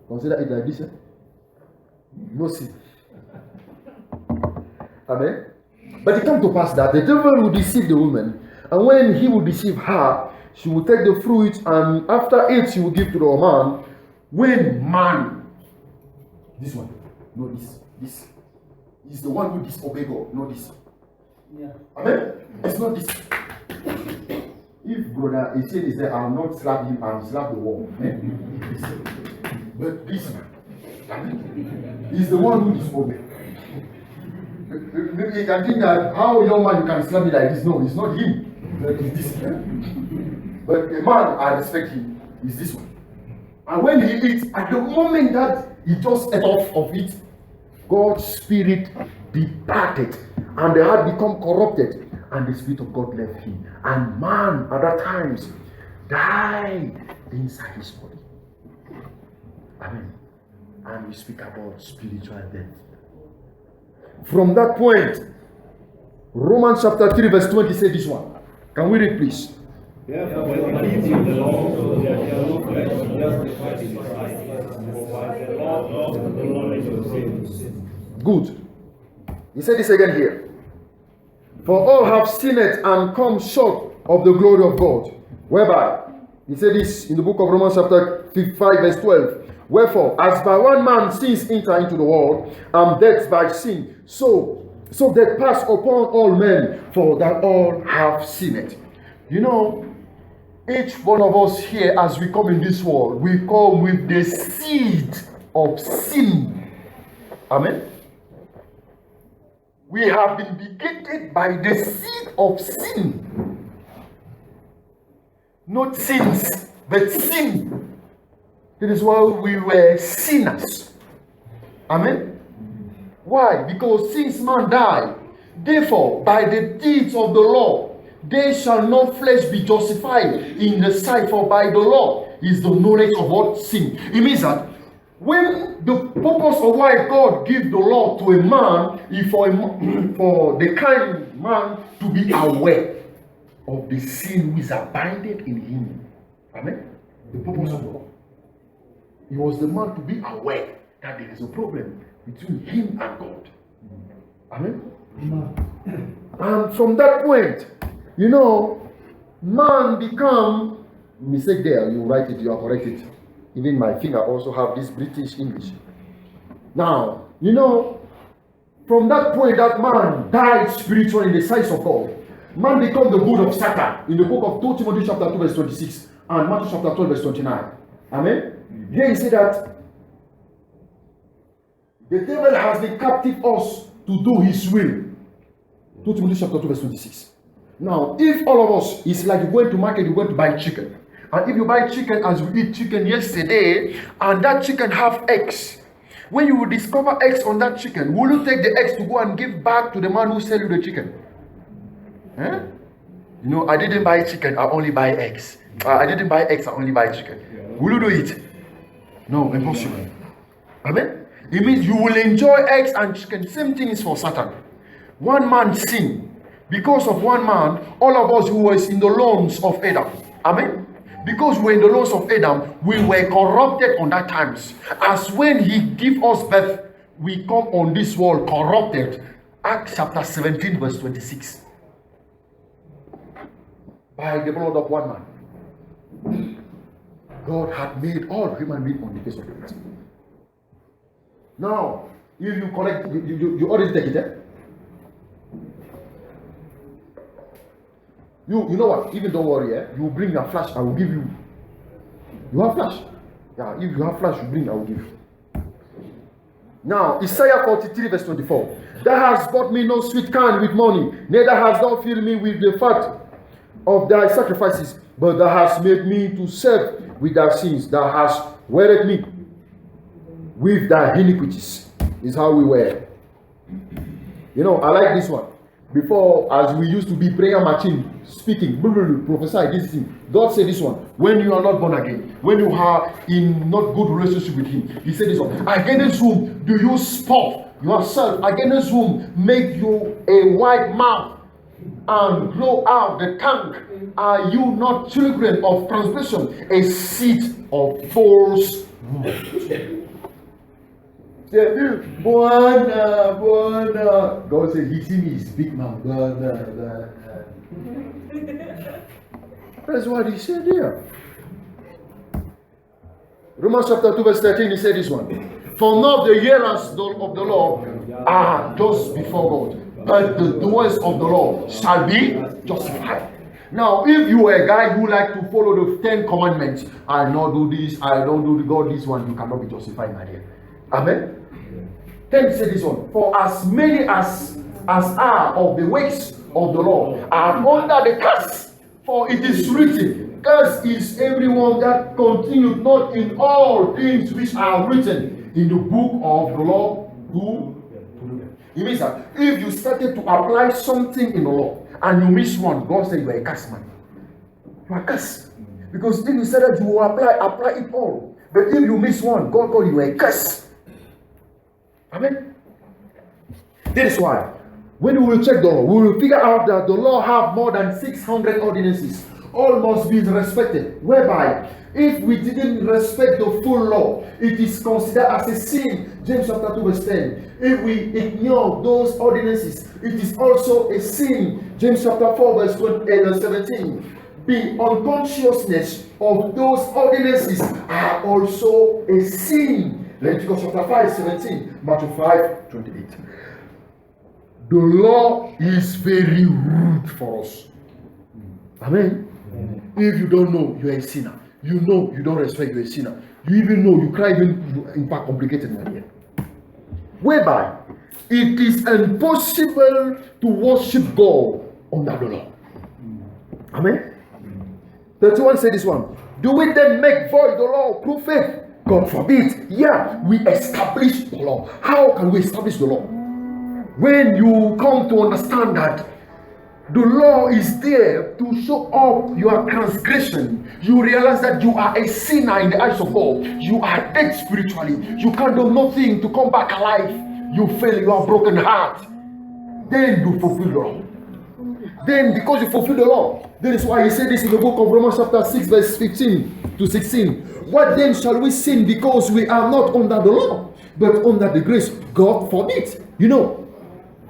Consider it like this. No sin. Amen. But it came to pass that the devil would deceive the woman, And when he will deceive her, she will take the fruit, and after it she will give to the man. When man, this one, no this is the one who disobey God, not this. Yeah. Amen? It's not this. If brother Etienne is there, I will not slap him and slap the wall. But this man, he's the one who disobey. Maybe you can think that how young man you can slap me like this. No, it's not him. But it's this man. But the man I respect him is this one. And when he eats, at the moment that he just ate off of it, God's spirit departed, and the heart become corrupted, and the spirit of God left him. And man at that times died inside his body. Amen. And we speak about spiritual death. From that point, Romans chapter 3 verse 20 says this one. Can we read please? Therefore, when we live in the law, there shall no flesh justified in his sight, for by the law of the knowledge of sin. Good. He said this again here. For all have sinned and come short of the glory of God. Whereby, he said this in the book of Romans chapter 5 verse 12. Wherefore, as by one man sins enter into the world, and death by sin, so death passed upon all men, for that all have sinned. You know, each one of us here, as we come in this world, we come with the seed of sin. Amen. We have been begetted by the seed of sin. Not sins, but sin. That is why we were sinners. Amen. Why? Because since man died, therefore, by the deeds of the law, there shall no flesh be justified in the sight, for by the law is the knowledge of what sin. It means that when the purpose of why God gives the law to a man is for the kind man to be aware of the sin which is abided in him. Amen. The purpose of the law. It was the man to be aware that there is a problem between him and God. Amen. And from that point, you know, man become mistake there. You write it, you are corrected. Even my finger also have this British English. Now, you know, from that point that man died spiritually in the sight of God. Man become the good of Satan in the book of 2 Timothy chapter 2 verse 26 and Matthew chapter 12 verse 29. Amen. Here you see that the devil has been captive us to do his will. 2 Timothy chapter 2 verse 26. Now, if all of us is like you going to market, you going to buy chicken. And if you buy chicken as we eat chicken yesterday, and that chicken have eggs, when you will discover eggs on that chicken, will you take the eggs to go and give back to the man who sell you the chicken? Eh? You know, I didn't buy chicken, I only buy eggs. I didn't buy eggs, I only buy chicken. Will you do it? No, impossible. Amen? It means you will enjoy eggs and chicken. Same thing is for Satan. One man sinned. Because of one man, all of us who was in the loins of Adam. Amen? Because we were in the loins of Adam, we were corrupted on that times. As when he gave us birth, we come on this world corrupted. Acts chapter 17 verse 26. By the blood of one man. God had made all human beings on the face of the earth. Now, if you collect, you already take it, eh? You know what? Even don't worry, eh? You bring a flash, I will give you. You have flash? Yeah, if you have flash, you bring, I will give you. Now, Isaiah 43 verse 24. Thou hast bought me no sweet kind with money, neither hast thou filled me with the fat of thy sacrifices, but thou hast made me to serve with thy sins. Thou hast wearied me with thy iniquities. Is how we were. You know, I like this one. Before, as we used to be prayer machine, speaking, prophesy this thing. God said this one. When you are not born again, when you are in not good relationship with Him, He said this one. Against whom do you spot yourself? Against whom make you a white mouth and blow out the tongue? Are you not children of transgression, a seed of false words? Buona. God said, He see me, his big mouth. That's what he said here. Romans chapter 2 verse 13, he said this one. For now the hearers of the law are just before God, but the doers of the law shall be justified. Now, if you are a guy who like to follow the 10 commandments, I not do this, I don't do God this one, you cannot be justified, my dear. Amen. Then say this one. For as many as are of the ways of the law are under the curse, for it is written, cursed is everyone that continueth not in all things which are written in the book of the law to do them. It means that if you started to apply something in the law and you miss one, God said you are a cursed man. You are cursed. Because if you said that you will apply it all. But if you miss one, God called you a curse. Amen. That is why when we will check the law, we will figure out that the law have more than 600 ordinances. All must be respected. Whereby, if we didn't respect the full law, it is considered as a sin. James chapter 2 verse 10. If we ignore those ordinances, it is also a sin. James chapter 4 verse 17. The unconsciousness of those ordinances are also a sin. Leviticus chapter 5 17. Matthew 5 28. The law is very rude for us. Amen. If you don't know, you are a sinner. You know you don't respect, you are a sinner. You even know you cry, even in fact complicated, my dear. Whereby it is impossible to worship God under the law. Amen. 31 say this one. Do we then make void the law through faith? God forbid. Yeah, we establish the law. How can we establish the law? When you come to understand that the law is there to show up your transgression, you realize that you are a sinner in the eyes of God. You are dead spiritually. You can do nothing to come back alive. You fail, you are broken heart. Then you fulfill the law. Then because you fulfill the law, that is why he said this in the book of Romans chapter 6 verse 15 to 16. What then shall we sin because we are not under the law, but under the grace? God forbid. You know.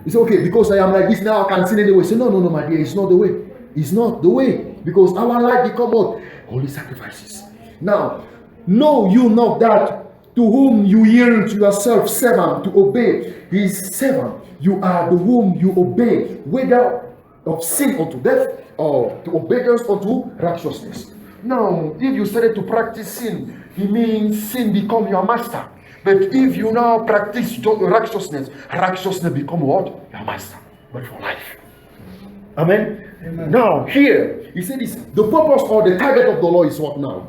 It's okay because I am like this now, I can sin anyway. Say, no, my dear, it's not the way. It's not the way. Because our life become what? Holy sacrifices. Now, know you not that to whom you yield yourself servant to obey his servant, you are the whom you obey, whether of sin unto death or to obedience unto righteousness. Now, if you started to practice sin, it means sin become your master. But if you now practice righteousness, righteousness become what? Your master. But for life. Amen? Amen. Now, here, he said this. The purpose or the target of the law is what now?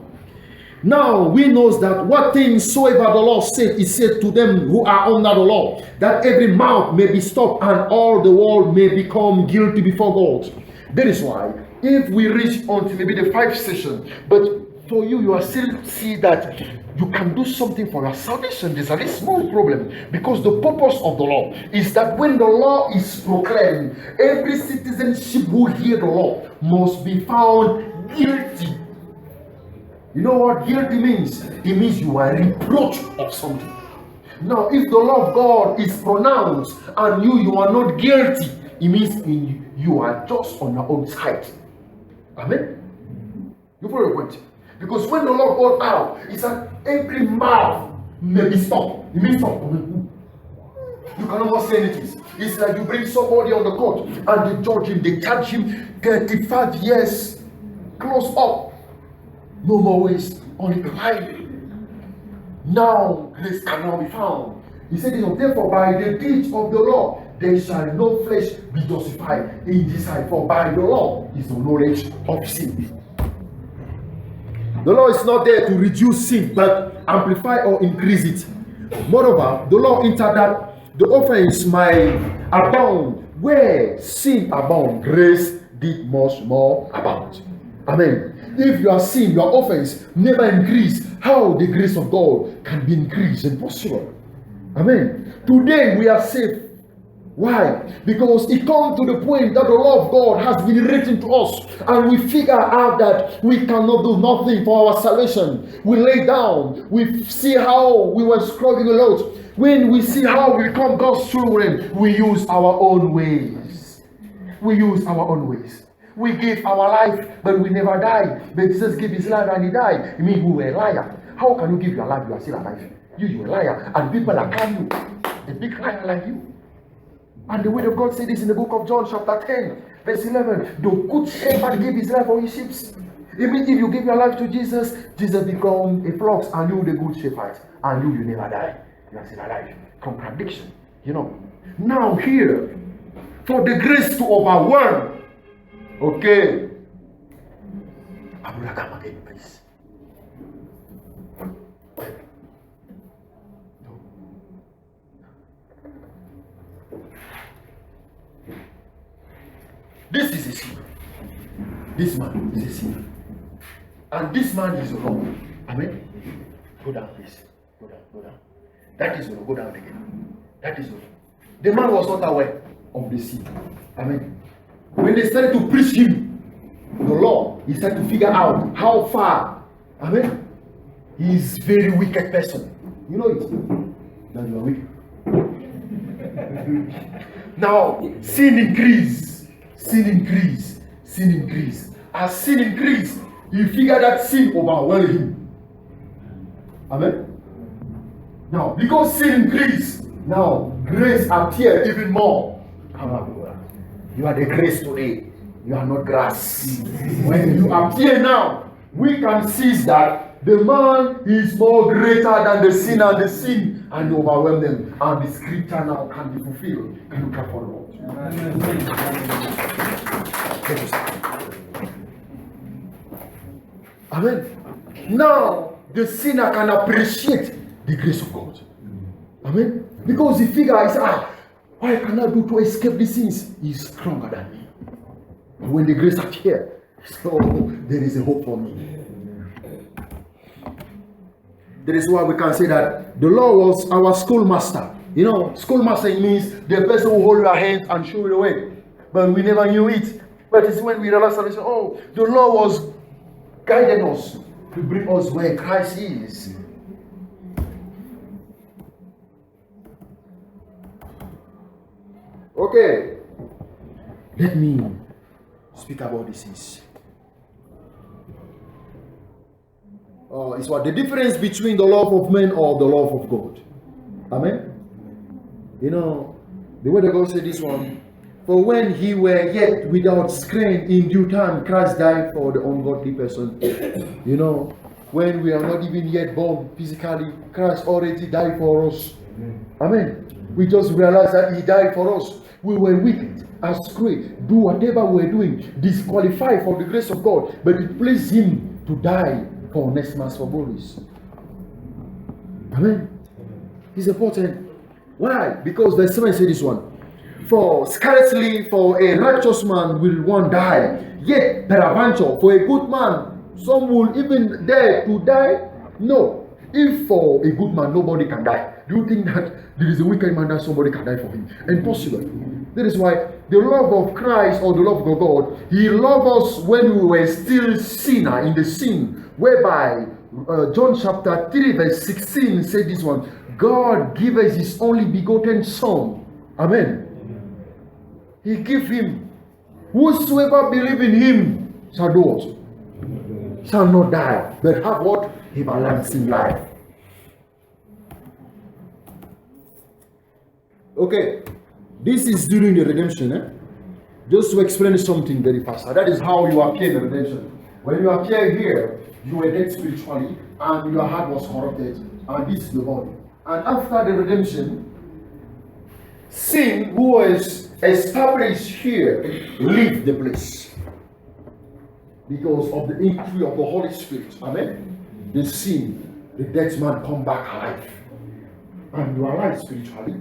Now, we know that what things soever the law said is said to them who are under the law, that every mouth may be stopped and all the world may become guilty before God. That is why, if we reach until maybe the 5th session, but for you, you are still see that you can do something for your salvation. There's a very small problem because the purpose of the law is that when the law is proclaimed, every citizenship who hear the law must be found guilty. You know what guilty means? It means you are reproached of something. Now, if the law of God is pronounced and you are not guilty, it means you are just on your own side. Amen? You follow the point? Because when the law goes out, it's that every mouth may be stopped. It means stop. You cannot say anything. It's like you bring somebody on the court and they judge him, they charge him 35 years, close up. No more ways on the life. Now grace cannot be found. He said, therefore by the deeds of the law, there shall no flesh be justified in this life. For by the law is the knowledge of sin. The law is not there to reduce sin, but amplify or increase it. Moreover, the law entered that the offense might abound. Where sin abound, grace did much more abound. Amen. If your sin, your offense never increase, how the grace of God can be increased? Impossible. Amen. Today we are saved. Why? Because it comes to the point that the law of God has been written to us, and we figure out that we cannot do nothing for our salvation. We lay down, we see how we were struggling a lot. When we see how we become God's children, we use our own ways. We use our own ways. We give our life, but we never die. But Jesus gave his life and he died. You mean we were a liar? How can you give your life? You are still alive. You are a liar. And people are calling you a big liar like you. And the word of God said this in the book of John, chapter 10, verse 11. The good shepherd gave his life for his sheep. It means if you give your life to Jesus, Jesus become a flock, and you the good shepherd, and you never die. You are still alive. Contradiction, you know. Now here, for the grace to overwhelm. Okay. Abura, come again, please. This is a sinner. This man is a sinner. And this man is wrong. Amen. Go down, please. Go down, go down. That is wrong. Go down again. That is wrong. The man was not aware of the sin. Amen. When they started to preach him the law, he started to figure out how far. Amen. He is a very wicked person. You know it. That you are wicked. Now, sin increase. Sin increase. Sin increase. As sin increase, he figured that sin overwhelmed him. Amen. Now, because sin increase, now grace appear even more. You are the grace today. You are not grass. When you appear now, we can see that the man is more greater than the sin and the sin and overwhelm them. And the scripture now can be fulfilled. Can you clap for the Lord? Amen. Now the sinner can appreciate the grace of God. Amen. Because he figures, what I cannot do to escape the sins is stronger than me. When the grace appears, so there is a hope for me. That is why we can say that the law was our schoolmaster. You know, schoolmaster means the person who holds your hand and show you the way. But we never knew it. But it's when we realized that, the law was guiding us to bring us where Christ is. Okay. Let me speak about these things. It's what the difference between the love of men or the love of God. Amen. You know, the word of God said this one. For when he were yet without screen, in due time Christ died for the ungodly person. You know, when we are not even yet born physically, Christ already died for us. Amen. We just realized that he died for us. We were wicked, astray, do whatever we were doing, disqualified for the grace of God, but it pleased him to die for Onesimus for Boris. Amen. It's important. Why? Because verse 7 says this one. For scarcely for a righteous man will one die, yet peradventure for a good man some will even dare to die. No. If for a good man nobody can die, do you think that there is a wicked man that somebody can die for him? Impossible. That is why the love of Christ or the love of God, he loved us when we were still sinner in the sin, whereby John chapter 3 verse 16 said this one. God gave us his only begotten son. Amen. He gave him. Whosoever believe in him shall do what? Shall not die, but have what? Everlasting life. Okay. This is during the redemption. Just to explain something very fast. That is how you appear in the redemption. When you appear here, you were dead spiritually and your heart was corrupted. And this is the body. And after the redemption, sin, who was established here, leave the place because of the entry of the Holy Spirit. Amen. The sin, the dead man come back alive, and you are alive spiritually,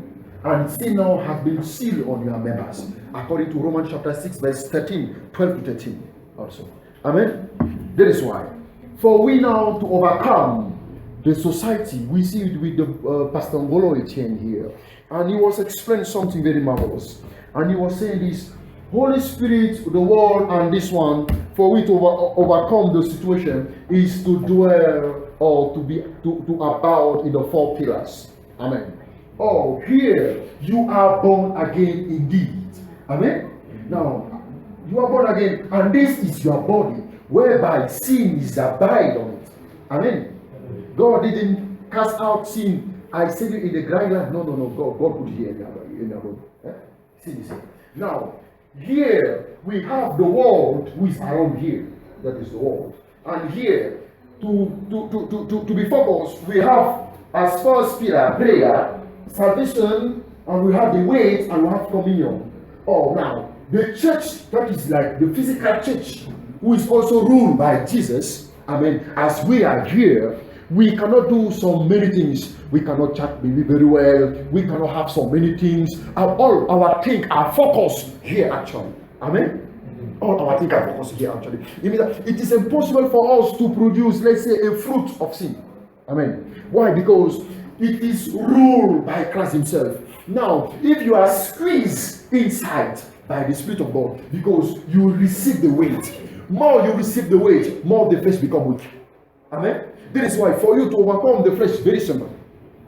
and sin now has been sealed on your members according to Romans chapter 6 verse 13, 12 to 13 also. Amen. That is why for we now to overcome the society, we see it with the Pastor Ngolo Etienne here, and he was explaining something very marvelous. And he was saying this: Holy Spirit, the world, and this one, for we to overcome the situation, is to dwell or to abide in the four pillars. Amen. Oh, here you are born again indeed. Amen. Now, You are born again, and this is your body, whereby sin is abide on it. Amen. God didn't cast out sin. I said it in the dry land. No. God put it here in the body. See this. Now, here we have the world who is around here. That is the world. And here, to be focused, we have as first pillar prayer, salvation, and we have the weight, and we have communion. Oh, now the church, that is like the physical church, who is also ruled by Jesus. Amen. As we are here, we cannot do so many things. We cannot chat maybe very well. We cannot have so many things. All our think, our focus here actually. Amen. All our think, our focus here actually. It means that it is impossible for us to produce, let's say, a fruit of sin. Amen. Why? Because it is ruled by Christ Himself. Now, if you are squeezed inside by the Spirit of God, because you receive the weight, more you receive the weight, more the flesh become weak. Amen. This is why for you to overcome the flesh, very simple.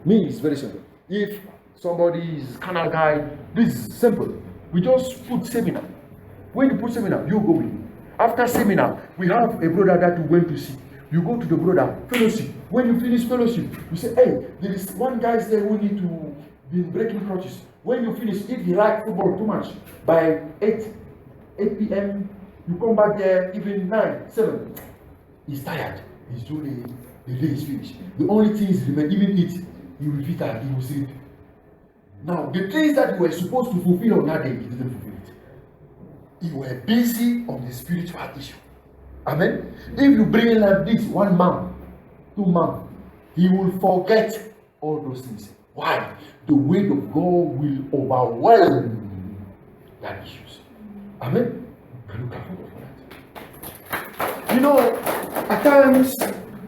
Me, it's very simple. If somebody is carnal guy, this is simple. We just put seminar. When you put seminar, you go with him. After seminar, we have a brother that we went to see. You go to the brother, fellowship. When you finish fellowship, you say, hey, there is one guy there who need to be breaking crutches. When you finish, if he like football too much, by 8 p.m., you come back there even 9, 7. He's tired. He's doing the day is finished. The only thing is remain, even eat, he will fit and he will sleep. Now, the things that you were supposed to fulfill on that day, he didn't fulfill it. You were busy on the spiritual issue. Amen. If you bring in like this, 1 month, 2 months, he will forget all those things. Why? The weight of God will overwhelm that issues. Amen. Can you clap for that? You know, at times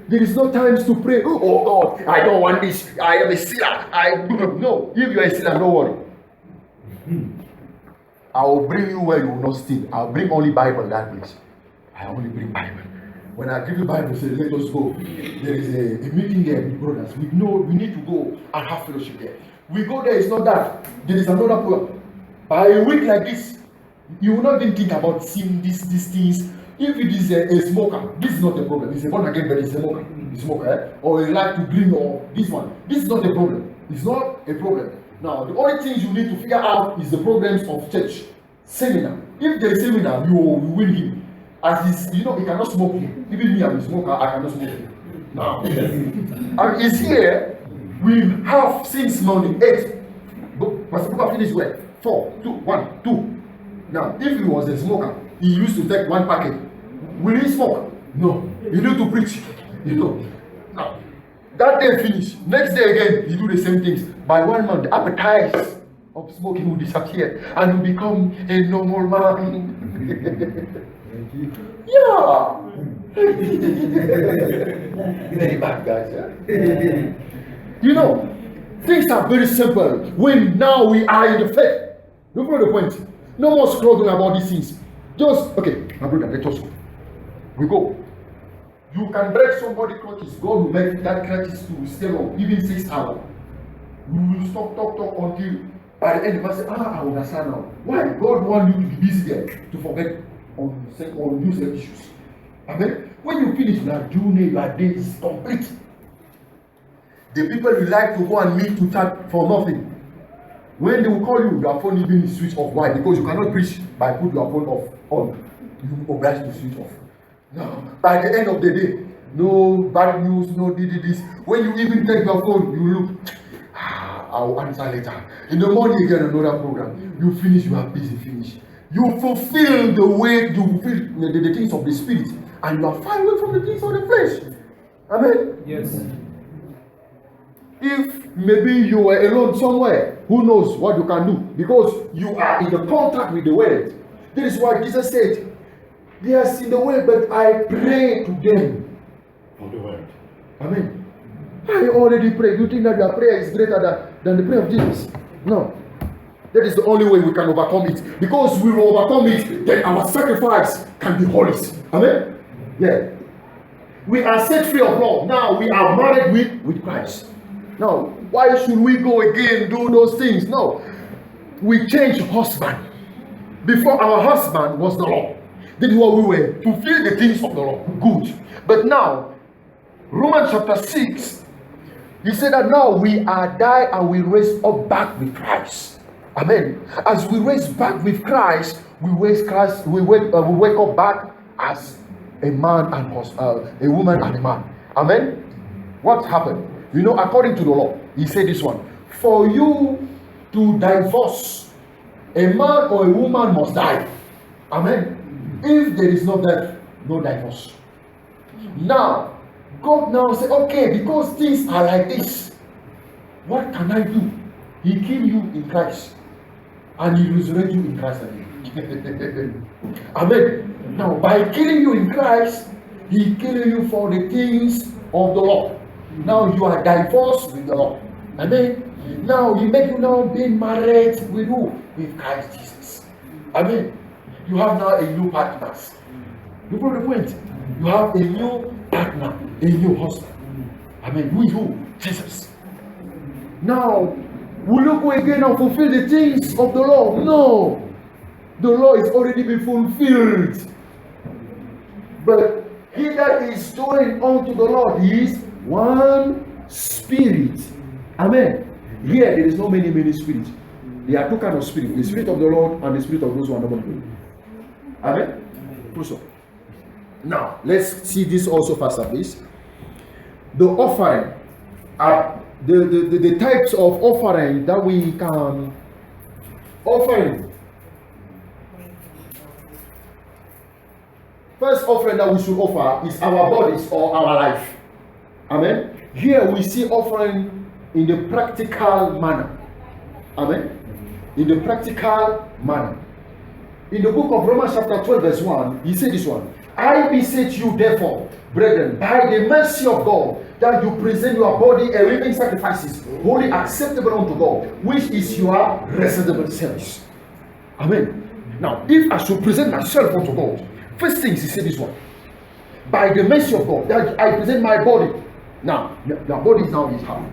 there is no time to pray. Oh God, I don't want this. I am a sinner. No, if you are a sinner, don't worry. I will bring you where you will not steal. I will bring only Bible that place. I only bring Bible. When I give you Bible, say let us go. There is a meeting there with brothers. We know we need to go and have fellowship there. We go there. It's not that. There is another program. By a week like this, you will not even think about seeing these things. If it is a smoker, this is not a problem. It's a born again, but it's a smoker. It's a smoker, or a like to drink, or this one. This is not a problem. It's not a problem. Now, the only things you need to figure out is the problems of church. Seminar. If there is seminar, you win him. As is, you know, he cannot smoke here. Even me, I'm a smoker, I cannot smoke here. Now, and he's here. We have since morning 8. But Pastor Booker finished where? 4, 2, 1, 2. Now, if he was a smoker, he used to take 1 packet. Will he smoke? No. He need to preach. You know. Now, that day finish. Next day again, he do the same things. By 1 month, the appetite of smoking will disappear and will become a normal man. Yeah. Very bad guys. Yeah? You know, things are very simple when now we are in the faith. Look at the point. No more struggling about these things. Just, okay, my brother, let us go. We go. You can break somebody's crutches. God will make that crutches to stay long, even 6 hours. We will talk until by the end the man say, I understand now. Why? God wants you to be busy there to forget on useless issues. Amen. When you finish your journey, your day is complete. The people you like to go and meet to chat for nothing. When they will call you, your phone even is switched off. Why? Because you cannot preach by put your phone off on. You oblige to switch off. Now, by the end of the day, no bad news, no this. When you even take your phone, you look, I'll answer later. In the morning you get another program. You finish, you are busy, finish. You fulfill the way, you fulfill the things of the spirit, and you are far away from the things of the flesh. Amen? Yes. If maybe you were alone somewhere, who knows what you can do? Because you are in the contact with the world. This is why Jesus said, they are in the world, but I pray to them for the world. Amen. I already pray. You think that your prayer is greater than the prayer of Jesus? No. That is the only way we can overcome it. Because we will overcome it, then our sacrifice can be holy. Amen? Yeah. We are set free of law. Now we are married with Christ. Now, why should we go again do those things? No. We change husband. before our husband was the law. That is what we were, to fulfill the things of the law. Good. But now, Romans chapter 6, he said that now we are die and we raise up back with Christ. Amen. As we raise back with Christ, we wake up back as a man and a woman and a man. Amen. What happened? You know, according to the law, he said this one: for you to divorce, a man or a woman must die. Amen. If there is no death, no divorce. Now, God now said, okay, because things are like this, what can I do? He killed you in Christ, and he resurrected you in Christ again. Amen. Now, by killing you in Christ, he killed you for the things of the law. Now you are divorced with the law. Amen. Now he make you now being married with who? With Christ Jesus. Amen. You have now a new partner. You follow the point? You have a new partner, a new husband. Amen. With who? Jesus. Now, will you go again and fulfill the things of the law? No. The law is already been fulfilled. But he that is doing unto the Lord is one spirit. Amen. Here there is no many spirits. There are two kinds of spirits: the spirit of the Lord and the spirit of those who are not born. Amen. Push on. Now let's see this also faster, please. The offering, the types of offering that we can offer. First offering that we should offer is our bodies or our life. Amen. Here we see offering in the practical manner. Amen. In the practical manner. In the book of Romans chapter 12 verse 1, he said this one: I beseech you therefore, brethren, by the mercy of God, that you present your body a living sacrifices, wholly acceptable unto God, which is your reasonable service. Amen. Now, if I should present myself unto God, first things he said this one: by the mercy of God, that I present my body. Now, your body is now his heart.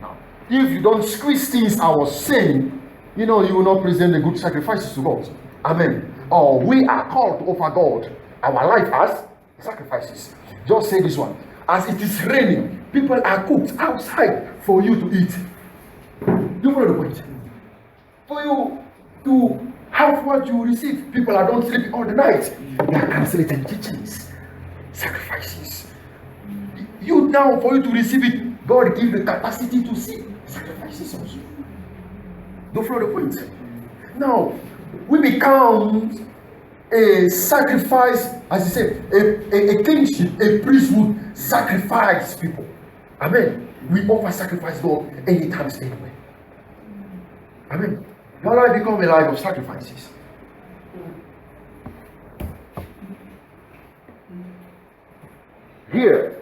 Now, if you don't squeeze things I was saying, you know, you will not present the good sacrifices to God. Amen. Or we are called to offer God our life as sacrifices. Just say this one: as it is raining, people are cooked outside for you to eat. You follow the point? For you to have what you receive, people are don't sleep all the night. They are canceling teachings, sacrifices. You now, for you to receive it, God give the capacity to see sacrifices also. Do you follow the point? Now, we become a sacrifice, as he said, a kingship, a priesthood, sacrifice people. Amen. We offer sacrifice God anytime, anywhere. Amen. Your life become a life of sacrifices. Here,